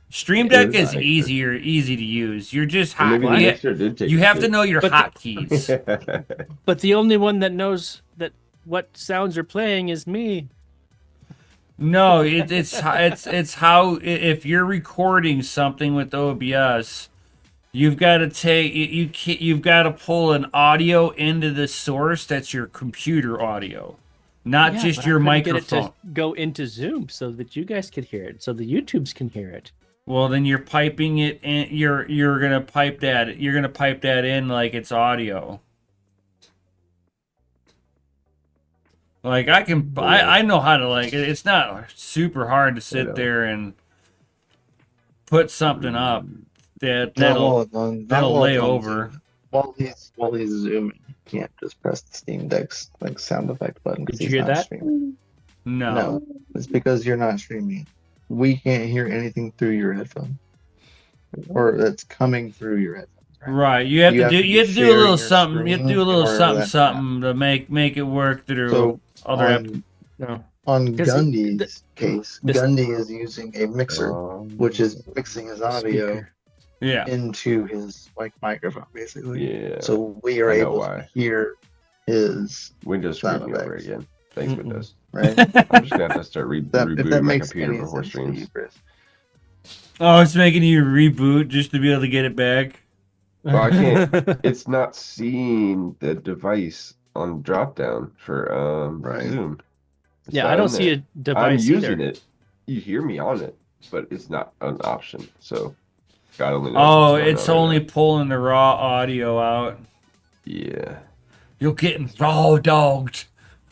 B: Stream Deck is
C: like
B: easy to use. You're just
C: Well,
B: hot.
C: maybe the mixer did take
B: You
C: a
B: have to
C: shit.
B: know your
A: But
B: hotkeys.
A: But the only one that knows that what sounds are playing is me.
B: No, it's how if you're recording something with OBS, you've got to take you've got to pull an audio into the source that's your computer audio, not
A: Yeah,
B: just
A: but I
B: your
A: couldn't get
B: microphone.
A: it to go into Zoom so that you guys could hear it, so the YouTubes can hear it.
B: Well, then you're piping it in. You're gonna pipe that. You're gonna pipe that in like it's audio. Like I know how to it's not super hard to sit there and put something up that'll lay over.
D: While he's zooming, you can't just press the Steam Deck's like sound effect button. 'cause
A: Did you
D: he's
A: hear
D: not
A: that?
D: streaming.
B: No.
D: No, it's because you're not streaming. We can't hear anything through your headphone, or that's coming through your headphones.
B: Right, you have to do a
D: sharing
B: little
D: your
B: something. You have to do a
D: screen
B: little
D: or
B: something
D: that-
B: something to make it work through
D: So
B: other apps.
A: No.
D: on
A: 'Cause
D: Gundy's case,
A: this-
D: Gundy is using a mixer, which is mixing his audio
A: Speaker.
B: Yeah.
D: into his microphone, basically.
C: Yeah.
D: So we are
C: I know
D: able
C: why.
D: to hear his
C: Windows
D: sound
C: screwed me over
D: effects.
C: again. Thanks,
A: Mm-mm.
C: Windows.
D: right.
C: I'm just gonna have to start
D: if that
C: rebooting my
D: makes
C: computer
D: any
C: before
D: sense to you,
C: streams.
D: Chris.
B: Oh, it's making you reboot just to be able to get it back.
C: Well, I can't. It's not seeing the device on drop down for
D: Right.
C: Zoom. It's
A: Yeah,
C: not
A: I don't
C: in
A: see
C: there.
A: a device
C: I'm using
A: either.
C: it. You hear me on it, but it's not an option. So God only knows.
B: Oh,
C: what's going
B: it's
C: on right
B: only
C: now.
B: pulling the raw audio out.
C: Yeah,
B: You're getting raw dogged.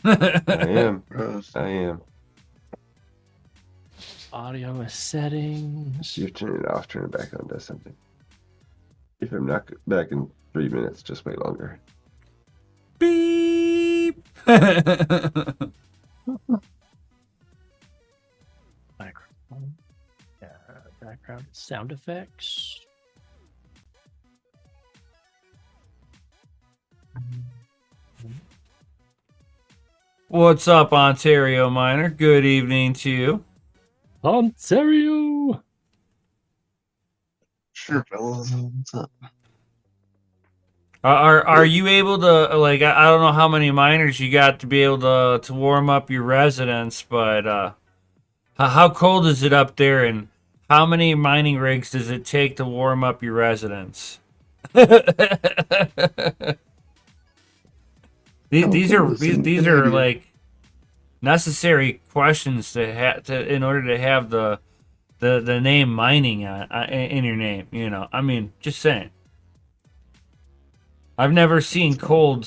C: I am.
D: Gross.
C: I am.
A: Audio settings.
C: You turn it off, turn it back on, does something. If I'm not back in 3 minutes, just wait longer.
B: Beep.
A: Microphone. Background sound effects.
B: What's up, Ontario Miner? Good evening to you.
A: Ontario.
D: Sure, fellas. What's up?
B: Are you able to I don't know how many miners you got to be able to warm up your residence, but how cold is it up there, and how many mining rigs does it take to warm up your residence? These are like necessary questions to have in order to have the name mining in your name. You know, I mean, just saying. I've never seen cold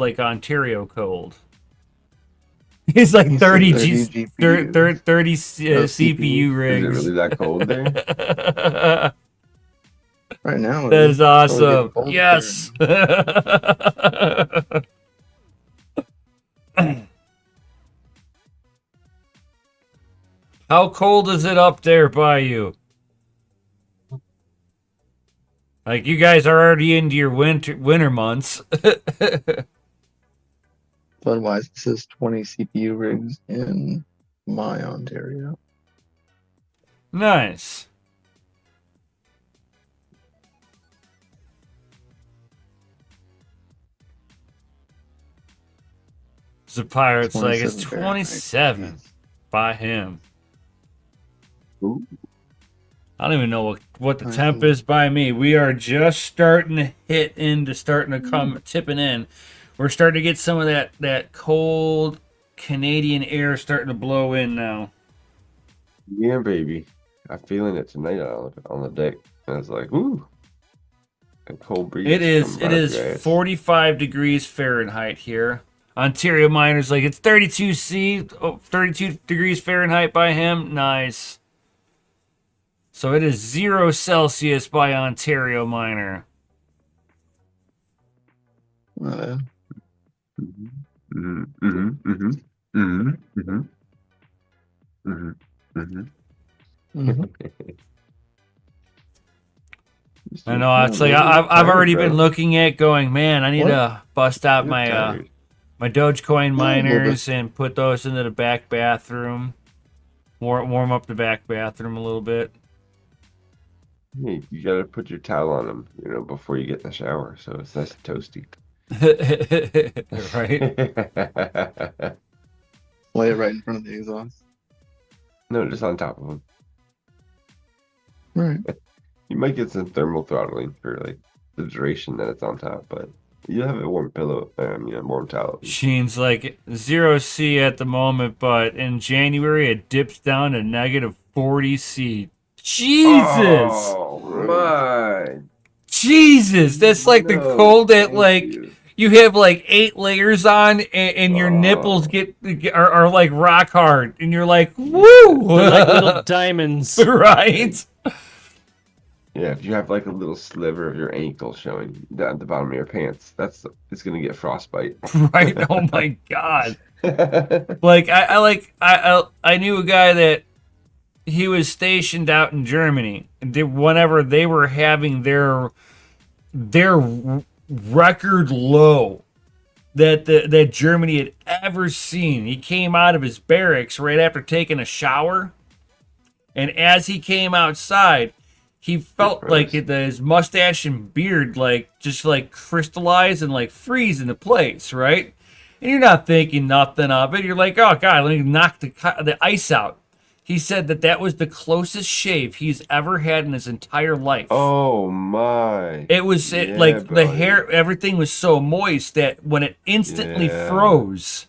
B: like Ontario cold. It's like 30 CPU rigs.
C: Is it really that cold there?
D: Right now,
B: That is awesome. Yes. How cold is it up there by you? Like, you guys are already into your winter months.
D: Otherwise, it says 20 CPU rigs in my Ontario.
B: Nice. The pirate's like, it's 27 by him.
C: Ooh.
B: I don't even know what the temp is by me. We are just starting to come tipping in. We're starting to get some of that cold Canadian air starting to blow in now.
C: Yeah, baby. I'm feeling it tonight on the deck. And it's like, ooh. A cold breeze.
B: It is 45 degrees Fahrenheit here. Ontario Miner's like, it's 32 degrees Fahrenheit by him. Nice. So it is 0 Celsius by Ontario Miner. I know, it's like I've already been looking at going, man, I need to bust out my Dogecoin miners and put those into the back bathroom. Warm up the back bathroom a little bit.
C: Hey, you gotta put your towel on them, before you get in the shower, so it's nice and toasty.
B: Right?
D: Lay it right in front of the exhaust.
C: No, just on top of them.
D: Right.
C: You might get some thermal throttling for like the duration that it's on top, but you have a warm pillow, warm towel.
B: Sheen's like 0 C at the moment, but in January it dips down to negative 40 C. Jesus!
C: Oh my!
B: Jesus! That's like the cold that like you have like 8 layers on, and your nipples are like rock hard, and you're like, woo!
A: They're like little diamonds,
B: right?
C: Yeah, if you have like a little sliver of your ankle showing down at the bottom of your pants, it's gonna get frostbite.
B: Right? Oh my god! Like I knew a guy that he was stationed out in Germany. Whenever they were having their record low that Germany had ever seen, he came out of his barracks right after taking a shower, and as he came outside, he felt like his mustache and beard just crystallize and freeze into place, right? And you're not thinking nothing of it. You're like, oh god, let me knock the ice out. He said that was the closest shave he's ever had in his entire life.
C: Oh my!
B: It was the hair, everything was so moist that when it instantly froze,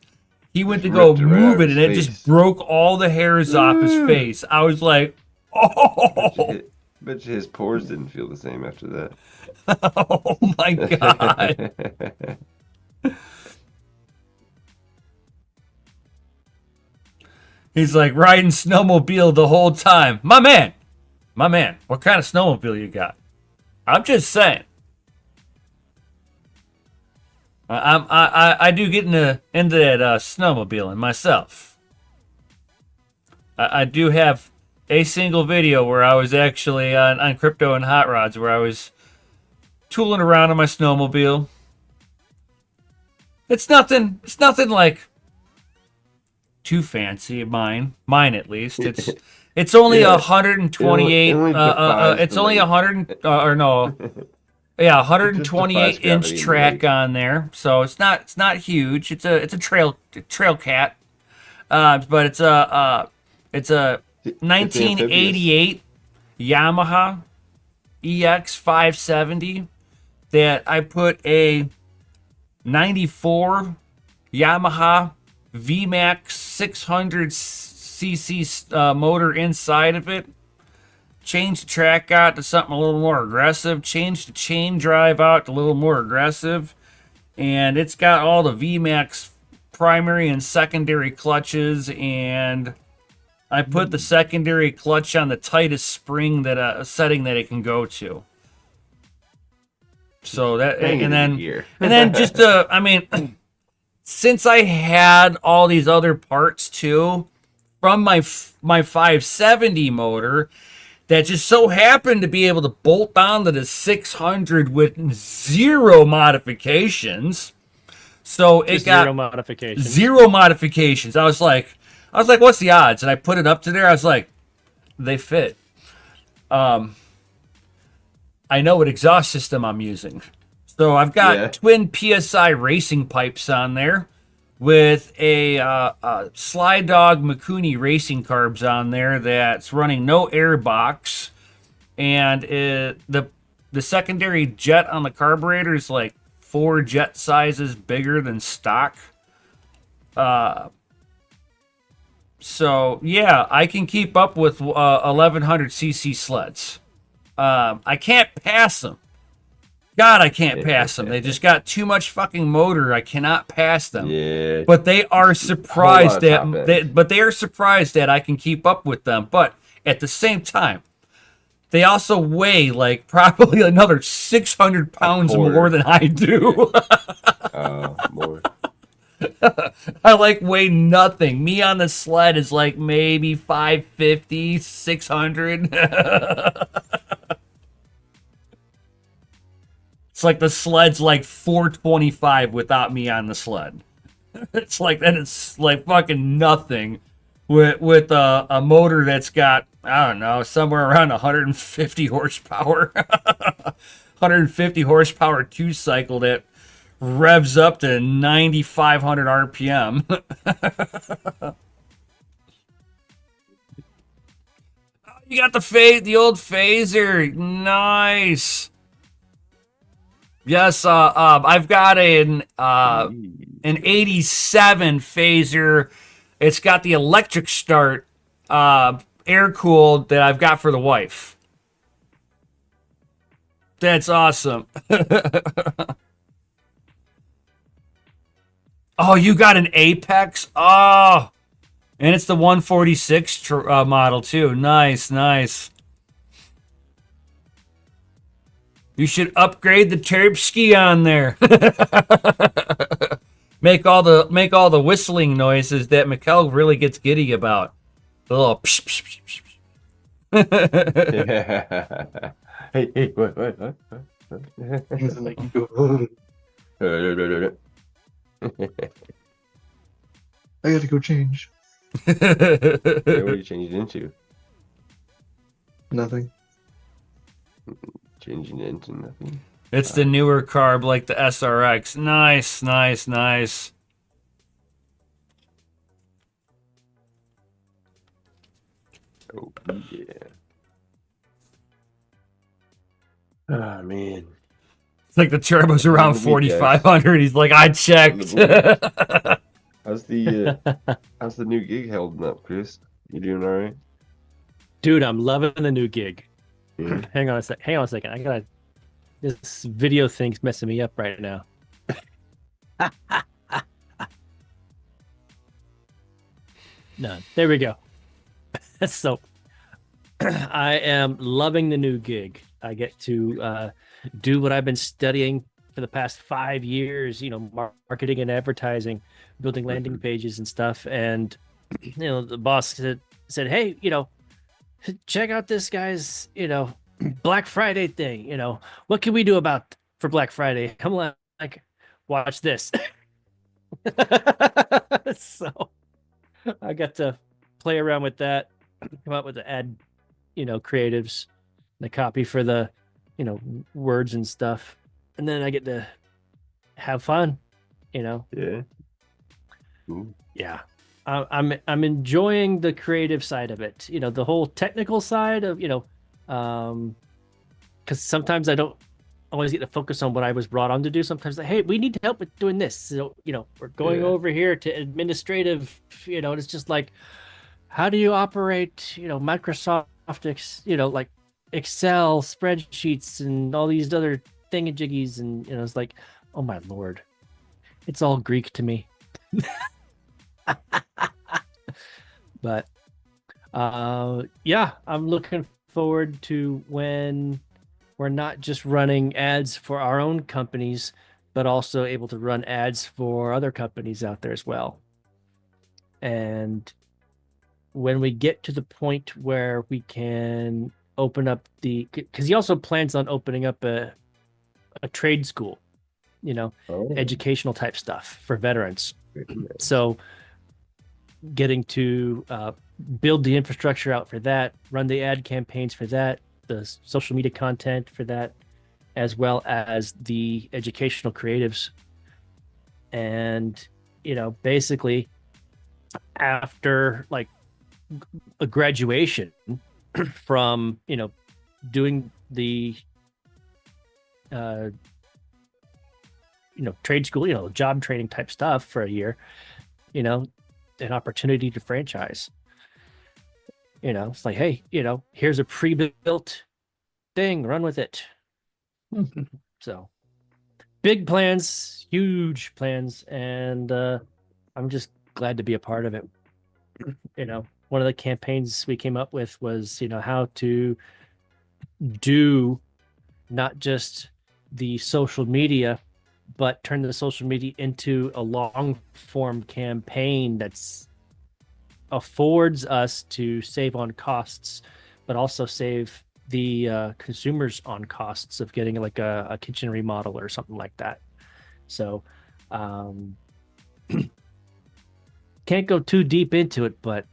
B: he went to go move it, and it just broke all the hairs off his face. I was like, oh!
C: Bet you his pores didn't feel the same after that.
B: Oh my god! He's like riding snowmobile the whole time. My man, what kind of snowmobile you got? I'm just saying. I do get into that snowmobiling myself. I do have a single video where I was actually on Crypto and Hot Rods, where I was tooling around on my snowmobile. It's nothing like too fancy. Mine at least. It's only 128. It's only 128 inch track on there, so it's not huge. It's a trail cat, but it's a 1988 Yamaha EX 570 that I put a 94 Yamaha VMAX 600cc motor inside of it. Changed the track out to something a little more aggressive. Changed the chain drive out to a little more aggressive. And it's got all the VMAX primary and secondary clutches. And I put the secondary clutch on the tightest spring that setting that it can go to. So that, and then just I mean, since I had all these other parts too from my 570 motor that just so happened to be able to bolt onto the 600 with zero modifications. So it got zero modifications. I was like, what's the odds? And I put it up to there. I was like, they fit. I know what exhaust system I'm using. So I've got twin PSI racing pipes on there with a Sly Dog Mikuni racing carbs on there that's running no air box. And the secondary jet on the carburetor is like 4 jet sizes bigger than stock. So yeah, I can keep up with 1100cc sleds. I can't pass them. God, I can't pass them. They just got too much fucking motor. I cannot pass them. Yeah. But they are surprised that I can keep up with them. But at the same time, they also weigh like probably another 600 pounds more than I do.
C: More.
B: I like weigh nothing. Me on the sled is like maybe 550, 600. It's like the sled's like 425 without me on the sled. It's like that is like fucking nothing with a motor that's got, I don't know, somewhere around 150 horsepower. 150 horsepower 2-cycle that revs up to 9,500 RPM. You got the old phaser. Nice. Yes, I've got an 87 phaser. It's got the electric start, air cooled that I've got for the wife. That's awesome. Oh, you got an Apex? Oh, and it's the 146 model too. Nice, nice. You should upgrade the Terpsky on there. make all the whistling noises that Mikkel really gets giddy about. The little psh, psh, psh, psh.
C: Yeah. Hey, what?
D: I gotta go change.
C: Hey, what are you changing into?
D: Nothing.
C: Changing into nothing.
B: It's the newer carb like the SRX. Nice, nice, nice.
C: Oh, yeah. Oh, man.
B: It's like the turbo's around 4,500. He's like, I checked.
C: How's the new gig holding up, Chris? You doing all right?
A: Dude, I'm loving the new gig.
C: Yeah.
A: Hang on a second. This video thing's messing me up right now. No, there we go. So I am loving the new gig. I get to do what I've been studying for the past 5 years, marketing and advertising, building landing pages and stuff. And, the boss said, hey, check out this guy's, Black Friday thing. What can we do for Black Friday? I'm like, watch this. So I got to play around with that, come up with the ad, creatives, the copy for the, words and stuff. And then I get to have fun, Yeah.
C: Ooh.
A: Yeah. I'm enjoying the creative side of it. The whole technical side of, kind because sometimes I don't always get to focus on what I was brought on to do. Sometimes like, hey, we need help with doing this. So, we're going over here to administrative, and it's just like, how do you operate, Microsoft, like Excel spreadsheets and all these other thingamajiggies. And, it's like, oh my Lord, it's all Greek to me. But, yeah, I'm looking forward to when we're not just running ads for our own companies, but also able to run ads for other companies out there as well. And when we get to the point where we can open up because he also plans on opening up a trade school, educational type stuff for veterans. So getting to build the infrastructure out for that, run the ad campaigns for that, the social media content for that, as well as the educational creatives. And, basically after like a graduation from, doing the, trade school, job training type stuff for a year, an opportunity to franchise. It's like, hey, here's a pre-built thing, run with it. So big plans, huge plans, and I'm just glad to be a part of it. One of the campaigns we came up with was, how to do not just the social media, but turn the social media into a long form campaign that's affords us to save on costs, but also save the consumers on costs of getting like a kitchen remodel or something like that. So can't go too deep into it, but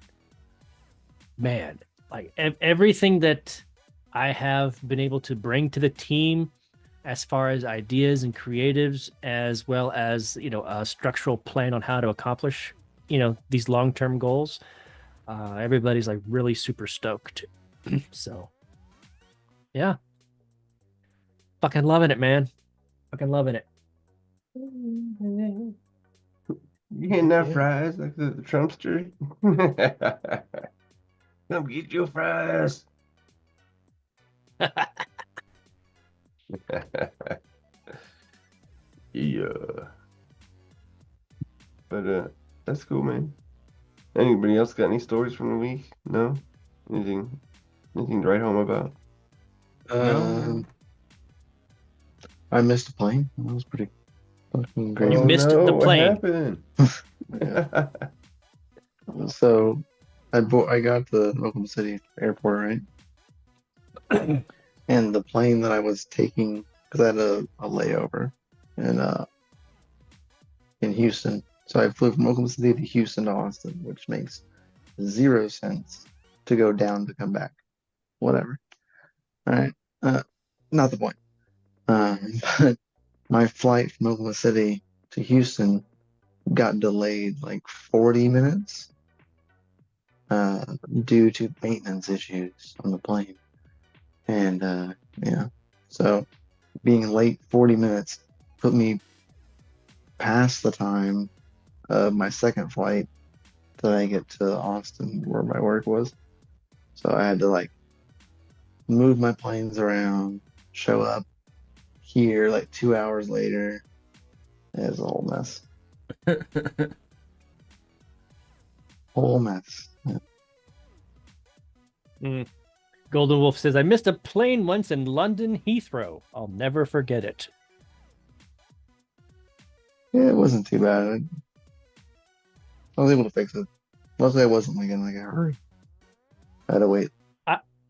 A: man, like everything that I have been able to bring to the team as far as ideas and creatives, as well as, a structural plan on how to accomplish, these long-term goals. Everybody's like really super stoked. So yeah, fucking loving it, man. Fucking loving it.
C: You getting that fries like the Trumpster? Come get your fries. Yeah. But that's cool, man. Anybody else got any stories from the week? No? Anything to write home about?
B: No.
D: I missed a plane. That was pretty fucking great.
A: You missed the plane.
C: What happened?
D: So I got to Oklahoma City airport, right? And the plane that I was taking, because I had a layover in Houston. So I flew from Oklahoma City to Houston to Austin, which makes 0 sense to go down to come back. Whatever. All right. Not the point. But my flight from Oklahoma City to Houston got delayed like 40 minutes due to maintenance issues on the plane. And yeah, so being late 40 minutes put me past the time of my second flight that I get to Austin where my work was. So I had to like move my planes around, show up here like 2 hours later. It was a whole mess. Whole mess. Yeah.
A: Golden Wolf says, I missed a plane once in London Heathrow. I'll never forget it.
D: Yeah, it wasn't too bad. I was able to fix it. Mostly I wasn't like in like a hurry. I had to wait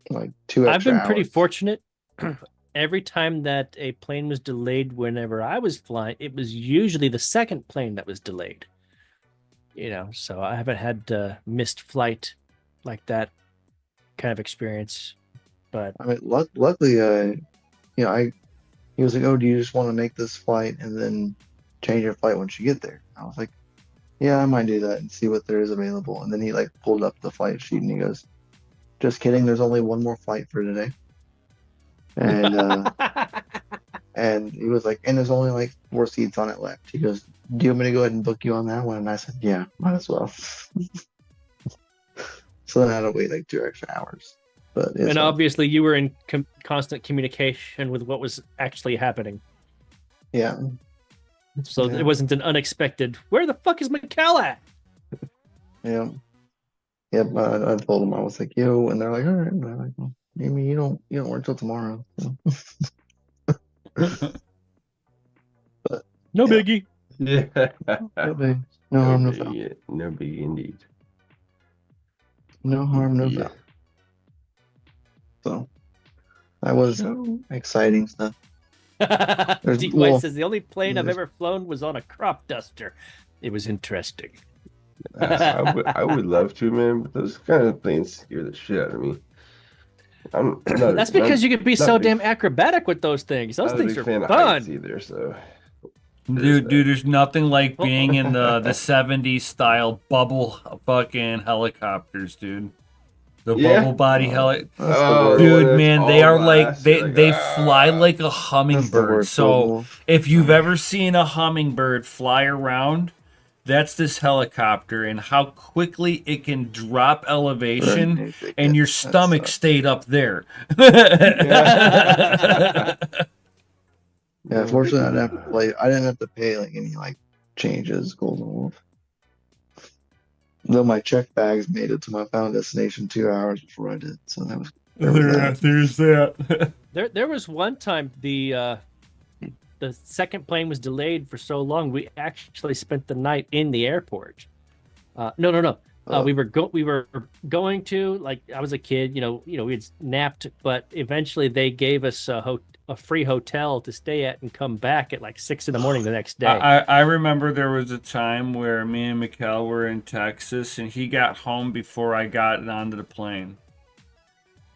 D: like 2 extra
A: I've been
D: hours.
A: pretty fortunate. Every time that a plane was delayed whenever I was flying, it was usually the second plane that was delayed. So I haven't had missed flight like that kind of experience. But
D: I mean, luckily, he was like, "Oh, do you just want to make this flight and then change your flight once you get there?" I was like, "Yeah, I might do that and see what there is available." And then he like pulled up the flight sheet and he goes, "Just kidding. There's only one more flight for today." And and he was like, and there's only like 4 seats on it left. He goes, "Do you want me to go ahead and book you on that one?" And I said, "Yeah, might as well." So then I had to wait like 2 extra hours. But
A: and obviously, you were in constant communication with what was actually happening.
D: Yeah.
A: So it wasn't an unexpected. Where the fuck is Mikkel at?
D: Yeah. Yep. I told them, I was like, "Yo," and they're like, "All right." And they're like, "Well, maybe you don't work till tomorrow." So. But
A: no biggie.
C: Yeah.
D: no big, no harm, no foul.
C: No big indeed.
D: No harm, no foul. So that was exciting stuff.
A: D-White says the only plane I've ever flown was on a crop duster. It was interesting.
C: I would love to, man, but those kind of planes scare the shit out of me.
A: That's because you could be so damn acrobatic with those things. Those things are fun.
C: Either, so.
B: Dude, there's nothing like being in the 70s style bubble fucking helicopters, dude. The bubble body helicopter. Dude, man, they are like they fly like a hummingbird. So if you've ever seen a hummingbird fly around, that's this helicopter, and how quickly it can drop elevation, and your stomach stayed up there.
D: Yeah, fortunately, I didn't have to pay like any like changes, Golden Wolf. Though my check bags made it to my final destination 2 hours before I did, so that was
B: there's that.
A: There was one time the second plane was delayed for so long we actually spent the night in the airport. No. We were going to, like, I was a kid, we had napped, but eventually they gave us a free hotel to stay at and come back at like 6 a.m. the next day.
B: I remember there was a time where me and Mikkel were in Texas and he got home before I got onto the plane.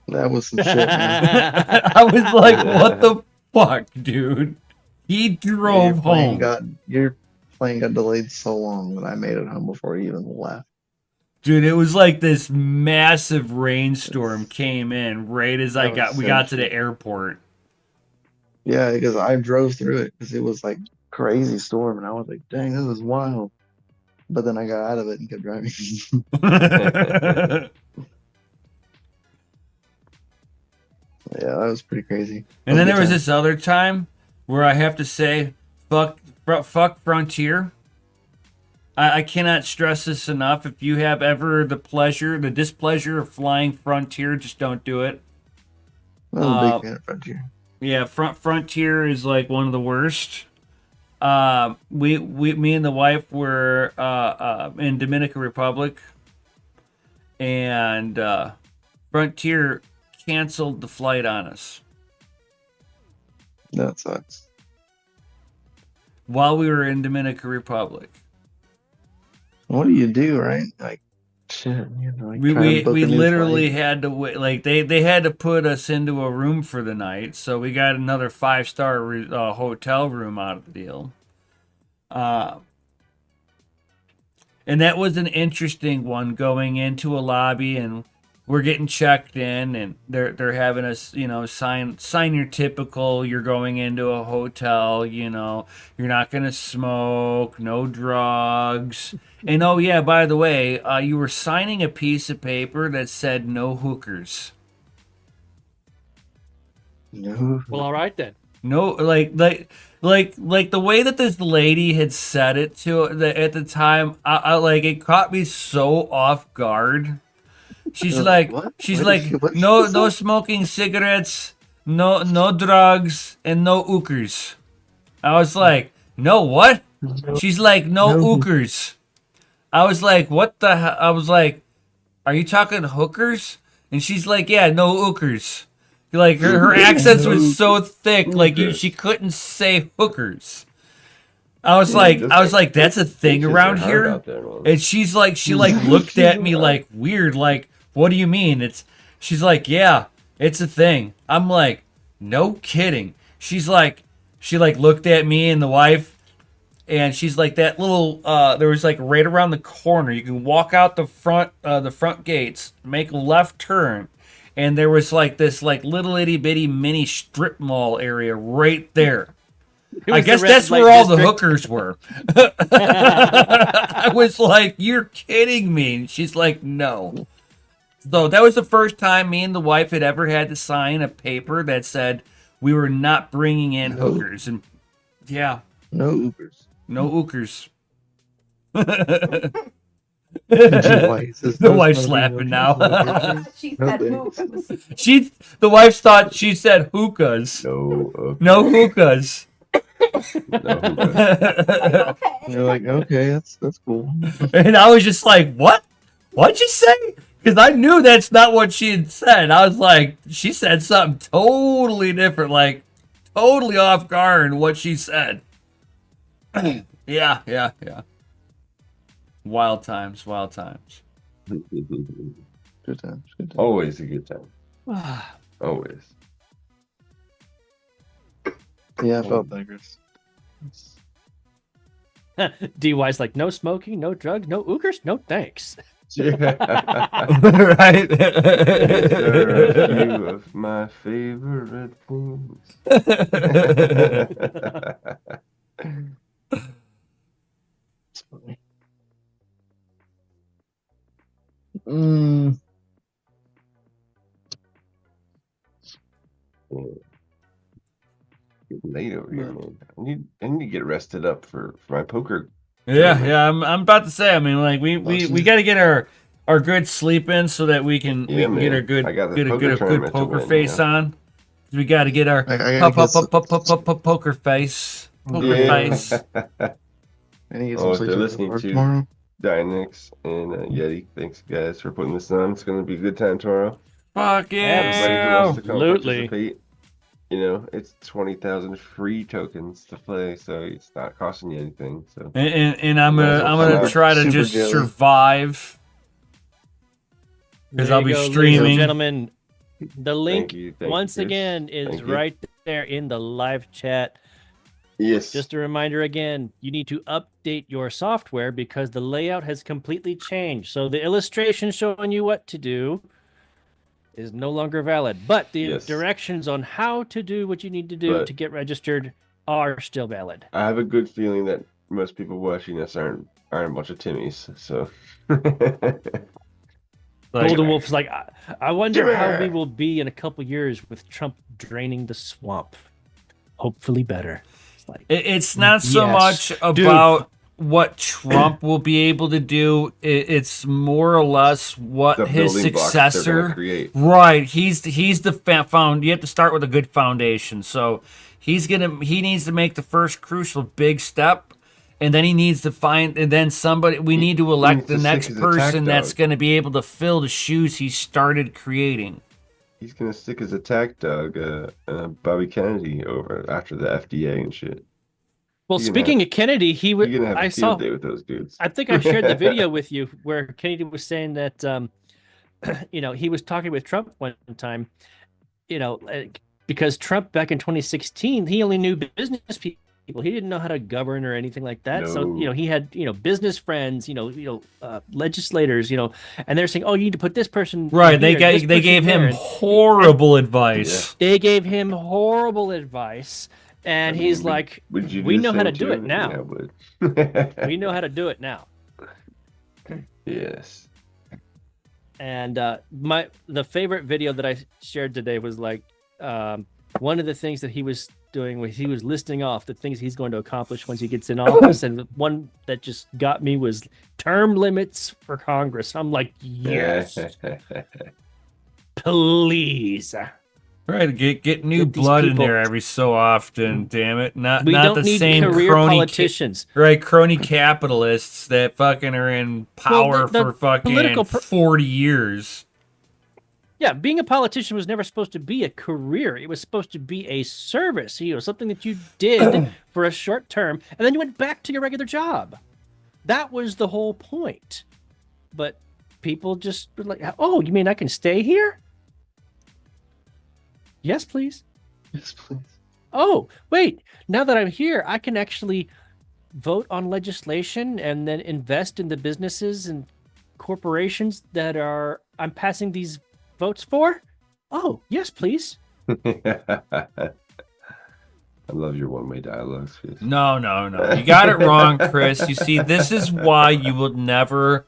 D: That was some shit, man.
B: I was like, what the fuck, dude? He drove home.
D: Your plane got delayed so long that I made it home before he even left.
B: Dude, it was like this massive rainstorm came in right as we got to the airport.
D: Yeah, because I drove through it because it was like crazy storm, and I was like, "Dang, this is wild." But then I got out of it and kept driving. Yeah, that was pretty crazy.
B: And then there was this other time where I have to say, fuck Frontier. I cannot stress this enough. If you have ever the displeasure of flying Frontier, just don't do it.
D: I'm a big fan of Frontier.
B: Yeah, Frontier is like one of the worst. Me and the wife were in Dominican Republic, and Frontier canceled the flight on us.
D: That sucks.
B: While we were in Dominican Republic.
D: What do you do, right? Like, shit.
B: We literally had to wait. Like they had to put us into a room for the night, so we got another 5-star hotel room out of the deal. And that was an interesting one, going into a lobby and we're getting checked in, and they're having us, sign your typical. You're going into a hotel, you're not gonna smoke, no drugs, and oh yeah, by the way, you were signing a piece of paper that said no hookers.
D: No.
A: Well, all right then.
B: No, like the way that this lady had said it at the time, I like, it caught me so off guard. She's like,
D: what?
B: No smoking cigarettes, no drugs, and no hookers. I was like, no what? She's like, no hookers. I was like, what the hell? I was like, are you talking hookers? And she's like, yeah, no hookers. Like her accents was so thick, like she couldn't say hookers. I was like, that's a thing around here. And she's like, she looked at me like weird, like, what do you mean? She's like, yeah, it's a thing. I'm like, no kidding. She looked at me and the wife, and she's like, that little, there was like right around the corner. You can walk out the front gates, make a left turn, and there was like this like little itty bitty mini strip mall area right there. I guess that's where all the hookers were. I was like, "You're kidding me!" And she's like, "No." So that was the first time me and the wife had ever had to sign a paper that said we were not bringing in hookers, and yeah,
D: no Ubers,
B: no hookers.
D: The
B: wife's laughing now.
F: She said hookahs.
B: The wife thought she said hookahs. No hookahs.
F: Okay.
D: You're like, okay, that's cool.
B: And I was just like, what? What'd you say? Because I knew that's not what she had said. I was like, she said something totally different, like totally off guard what she said. Yeah. Wild times.
D: Good times.
C: Always a good time. Always.
D: Yeah, I felt that, Chris.
A: DY's like, no smoking, no drugs, no hookers, no thanks.
C: Yeah.
B: Right?
C: These are a few of my favorite things.
D: It's funny.
C: Getting late over here, man. I need to get rested up for my poker.
B: Yeah. I'm about to say. I mean, like we got to get our good sleep in so that we can get our good poker face on. We got to get our poker face. Poker face.
D: And get some sleep
C: listening to
D: tomorrow.
C: DYNEX and Yeti. Thanks, guys, for putting this on. It's going to be a good time tomorrow.
B: Fuck yeah!
C: Everybody who wants to come
A: Absolutely.
C: participate, you know, it's 20,000 free tokens to play, so it's not costing you anything. So
B: And I'm gonna try to just survive because I'll be streaming.
A: Ladies and gentlemen, the link
C: Thank you,
A: once
C: Chris.
A: again is
C: Thank you.
A: right there in the live chat.
C: Yes.
A: Just a reminder again, you need to update your software because the layout has completely changed. So the illustration showing you what to do is no longer valid, but the directions on how to do what you need to do to get registered are still valid.
C: I have a good feeling that most people watching us aren't a bunch of Timmies, so.
A: Golden Wolf's like, I wonder how we will be in a couple years with Trump draining the swamp. Hopefully better.
B: It's not so much about what Trump will be able to do. It's more or less what his successor. Right. He's the found. You have to start with a good foundation. So he needs to make the first crucial big step, and then he needs to find, and then we need to elect the next person that's going to be able to fill the shoes he started creating.
C: He's gonna stick his attack dog, Bobby Kennedy, over after the FDA and shit.
A: Well, speaking of Kennedy, he would.
C: I saw day with those dudes.
A: I think I shared the video with you where Kennedy was saying that, he was talking with Trump one time, because Trump back in 2016, he only knew business people. He didn't know how to govern or anything like that.
C: No.
A: So, he had, business friends, legislators, and they're saying, oh, you need to put this person.
B: Right.
A: Here,
B: they gave him horrible advice.
A: Yeah. They gave him horrible advice. And he's like, we know how to do it now. We know how to do it now.
C: Yes.
A: And the favorite video that I shared today was like, one of the things that he was doing was he was listing off the things he's going to accomplish once he gets in office, and one that just got me was term limits for Congress. I'm like, yes, please.
B: Right, get new blood in there every so often. Damn it, not
A: we don't
B: the
A: need
B: same
A: career
B: crony
A: politicians,
B: right? Crony capitalists that fucking are in power for fucking 40 years.
A: Yeah, being a politician was never supposed to be a career. It was supposed to be a service, something that you did for a short term, and then you went back to your regular job. That was the whole point. But people just were like, oh, you mean I can stay here? Yes, please.
D: Yes, please. Oh,
A: wait, now that I'm here, I can actually vote on legislation and then invest in the businesses and corporations that I'm passing these votes for? Oh, yes, please.
C: I love your one-way dialogues, Chris.
B: No. You got it wrong, Chris. You see, this is why you will never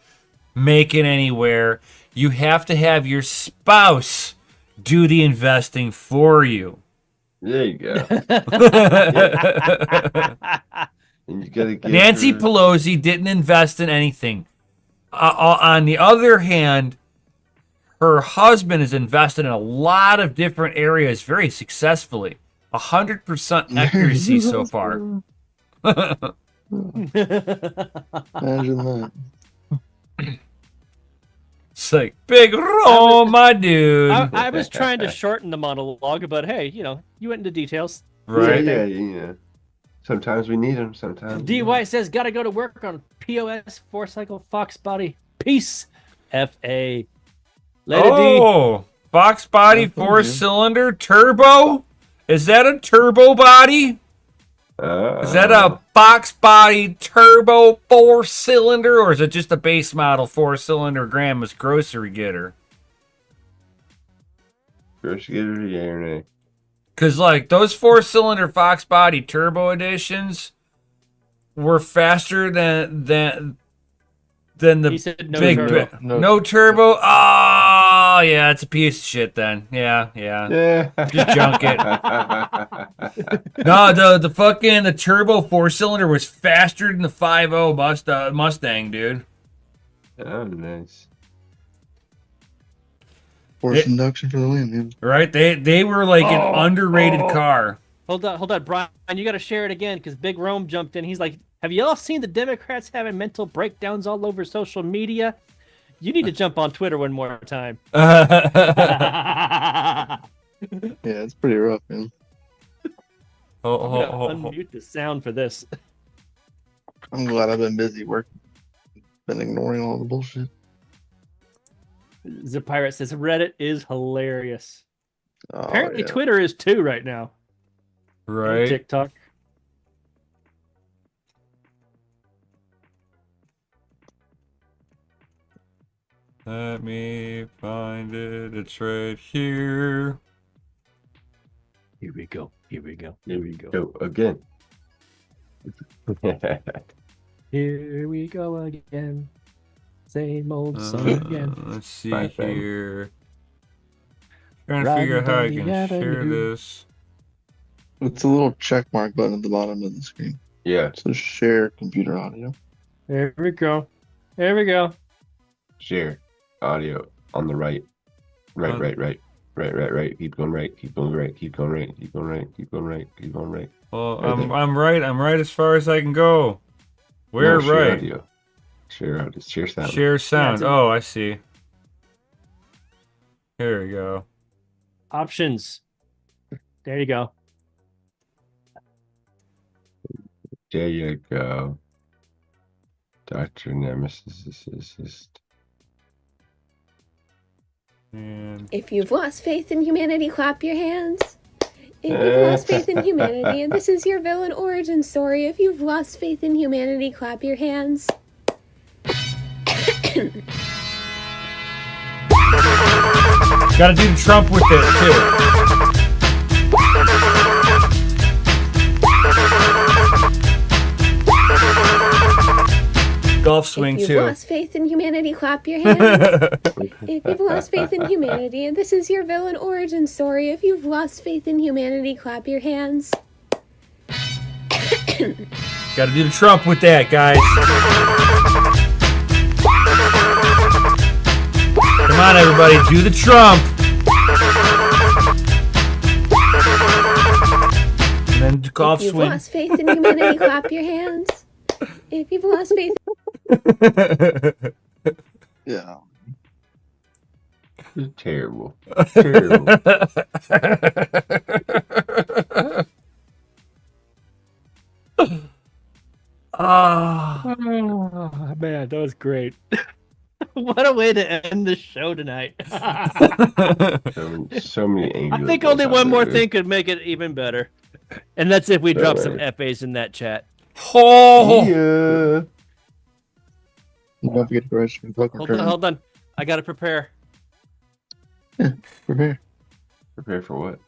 B: make it anywhere. You have to have your spouse do the investing for you.
C: There you go. And you gotta give
B: Nancy
C: her...
B: Pelosi didn't invest in anything. On the other hand, her husband has invested in a lot of different areas very successfully. 100% accuracy so far.
D: Imagine that.
B: It's like, big roll, my dude.
A: I was trying to shorten the monologue, but hey, you went into details.
B: Right?
C: Yeah. Sometimes we need them. Sometimes.
A: DY says, gotta go to work on POS 4-cycle Fox body. Peace. FA.
B: Oh, Fox body 4-cylinder turbo? Is that a turbo body? Is that a Fox body turbo 4-cylinder, or is it just a base model 4-cylinder grandma's grocery getter?
C: Grocery getter, yeah or nay?
B: Because, like, those 4-cylinder Fox body turbo editions were faster than the
A: He said no
B: big
A: turbo.
B: no turbo. Oh, yeah, it's a piece of shit then. Yeah. Just junk it. No, the fucking the turbo 4-cylinder was faster than the 5.0 Mustang, dude.
C: Oh, nice.
D: Force induction for the win, man.
B: Right? They were like an underrated car.
A: Hold on, Brian. You got to share it again because Big Rome jumped in. He's like, have you all seen the Democrats having mental breakdowns all over social media? You need to jump on Twitter one more time.
D: Yeah, it's pretty rough, man.
A: Unmute the sound for this.
D: I'm glad I've been busy working. Been ignoring all the bullshit.
A: The Pirate says Reddit is hilarious.
D: Oh,
A: Apparently
D: yeah.
A: Twitter is too right now.
B: Right?
A: And TikTok.
B: Let me find it. It's right here.
A: Here we go.
C: Go again.
A: Here we go again. Same old song again.
B: Let's see
C: Bye, fam.
B: here. Trying to figure out how I can share this.
D: It's a little check mark button at the bottom of the screen.
C: Yeah.
D: So share computer audio.
A: There we go.
C: Share audio on the right. Right. Keep going right. Keep going right. Keep going right. Keep going right. Keep going right. Keep going right.
B: Well,
C: Right there.
B: I'm right. I'm right as far as I can go. Where
C: No, share
B: right?
C: audio. Share audio. Share sound.
B: Share sound.
A: Yeah,
B: Oh, I see. Here we go.
A: Options. There you go.
C: There you go. Dr. Nemesis.
B: And
E: If you've lost faith in humanity, clap your hands. If you've lost faith in humanity, and this is your villain origin story, if you've lost faith in humanity, clap your hands.
B: gotta do Trump with it too. Golf swing
E: If
B: too.
E: you've lost faith in humanity, clap your hands. If you've lost faith in humanity, and this is your villain origin story, if you've lost faith in humanity, clap your hands.
B: Gotta do the Trump with that, guys. Come on, everybody, do the Trump. And then golf
E: If you've
B: swing.
E: lost faith in humanity, clap your hands. If you've lost faith
D: Yeah.
C: Terrible.
B: Ah.
A: Oh, man, that was great. What a way to end the show tonight.
C: So many angry.
A: I think only one more thing could make it even better. And that's if we drop some FAs in that chat.
B: Oh.
C: Yeah.
D: Don't forget to register.
A: Hold on. I gotta prepare.
D: Prepare.
C: Prepare for what?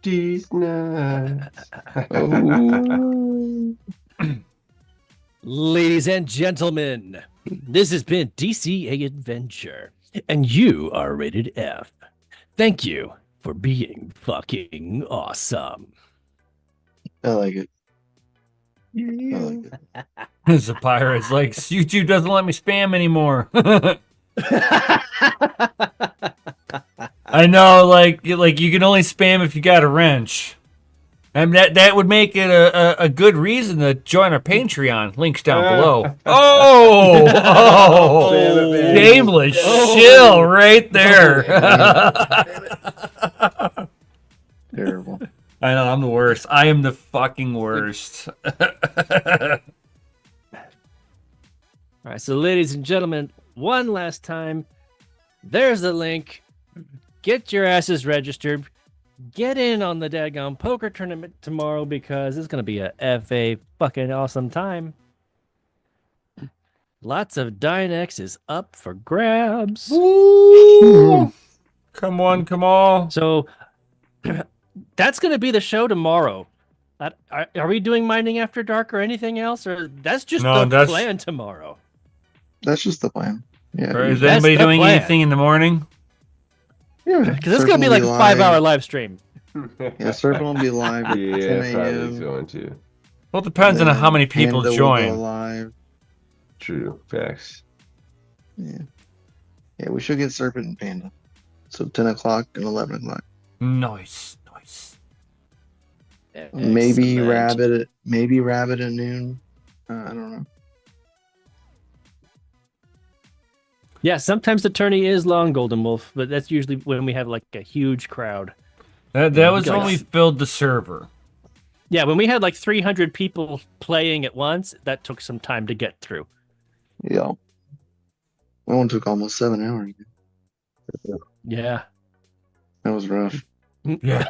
C: These nuts.
D: Oh.
A: Ladies and gentlemen, this has been DCA Adventure, and you are rated F. Thank you for being fucking awesome.
D: I like it. I like it.
B: It's a pirate's like, YouTube doesn't let me spam anymore. I know, like you can only spam if you got a wrench. And that would make it a good reason to join our Patreon. Links down below. Oh, shameless shill right there.
D: Terrible.
B: I know, I'm the worst. I am the fucking worst.
A: All right, so ladies and gentlemen, one last time, there's the link. Get your asses registered. Get in on the daggone poker tournament tomorrow because it's going to be a FA fucking awesome time. Lots of DYNEX is up for grabs.
B: Woo! Come on, come on.
A: So that's going to be the show tomorrow. Are we doing Mining After Dark or anything else? Or that's just the plan tomorrow?
D: That's just the plan. Yeah.
B: Or is anybody doing anything in the morning?
D: Yeah,
A: because it's going to be like a 5-hour live stream.
D: Yeah, Serpent will be live at 10
C: Yeah, probably
D: a.m.
C: going to.
B: Well, it depends on how many people
D: Panda will
B: join.
D: go live.
C: True. Facts.
D: Yeah. Yeah, we should get Serpent and Panda. So 10 o'clock and 11 o'clock.
B: Nice.
D: Maybe
A: Excellent.
D: Rabbit at noon. I don't know.
A: Yeah, sometimes the tourney is long, Golden Wolf, but that's usually when we have like a huge crowd.
B: That was when we filled the server.
A: Yeah, when we had like 300 people playing at once, that took some time to get through.
D: Yeah. That one took almost 7 hours.
A: Yeah.
D: That was rough.
B: Yeah.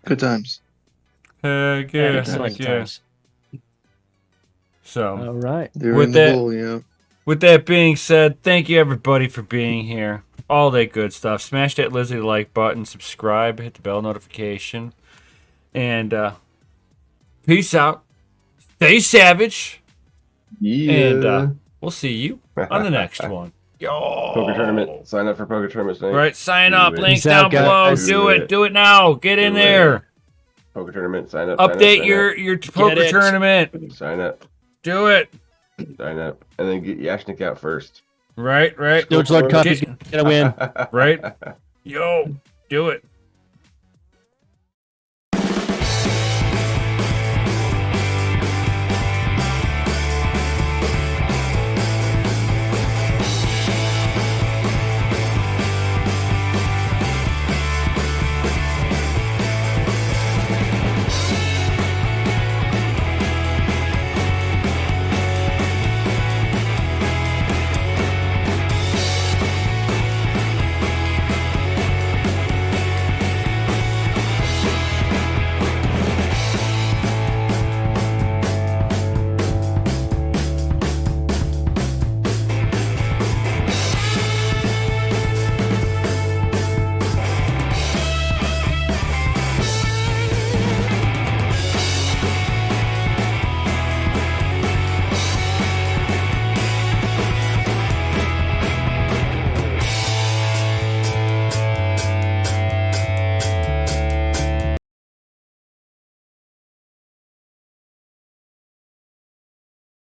D: Good times.
B: Heck yeah.
A: Excellent
B: Heck yeah.
A: times.
B: So,
A: All right.
B: With that being said, thank you everybody for being here. All that good stuff. Smash that Lizzie like button, subscribe, hit the bell notification, and peace out. Stay savage.
C: Yeah.
B: And we'll see you on the next one. Yo.
C: Poker tournament. Sign up for poker tournaments. Tonight.
B: Right, sign up.
C: Do it.
B: Links
A: Peace out,
B: down below.
A: guys.
B: Do it now. Get in there.
C: Poker tournament. Sign up.
B: Update
C: sign
B: your poker
A: it.
B: tournament.
C: Sign up.
B: Do it.
C: Sign up. And then get Yashnik out first.
B: Right.
A: George Lord Coffee's gonna win.
B: Right. Yo, do it.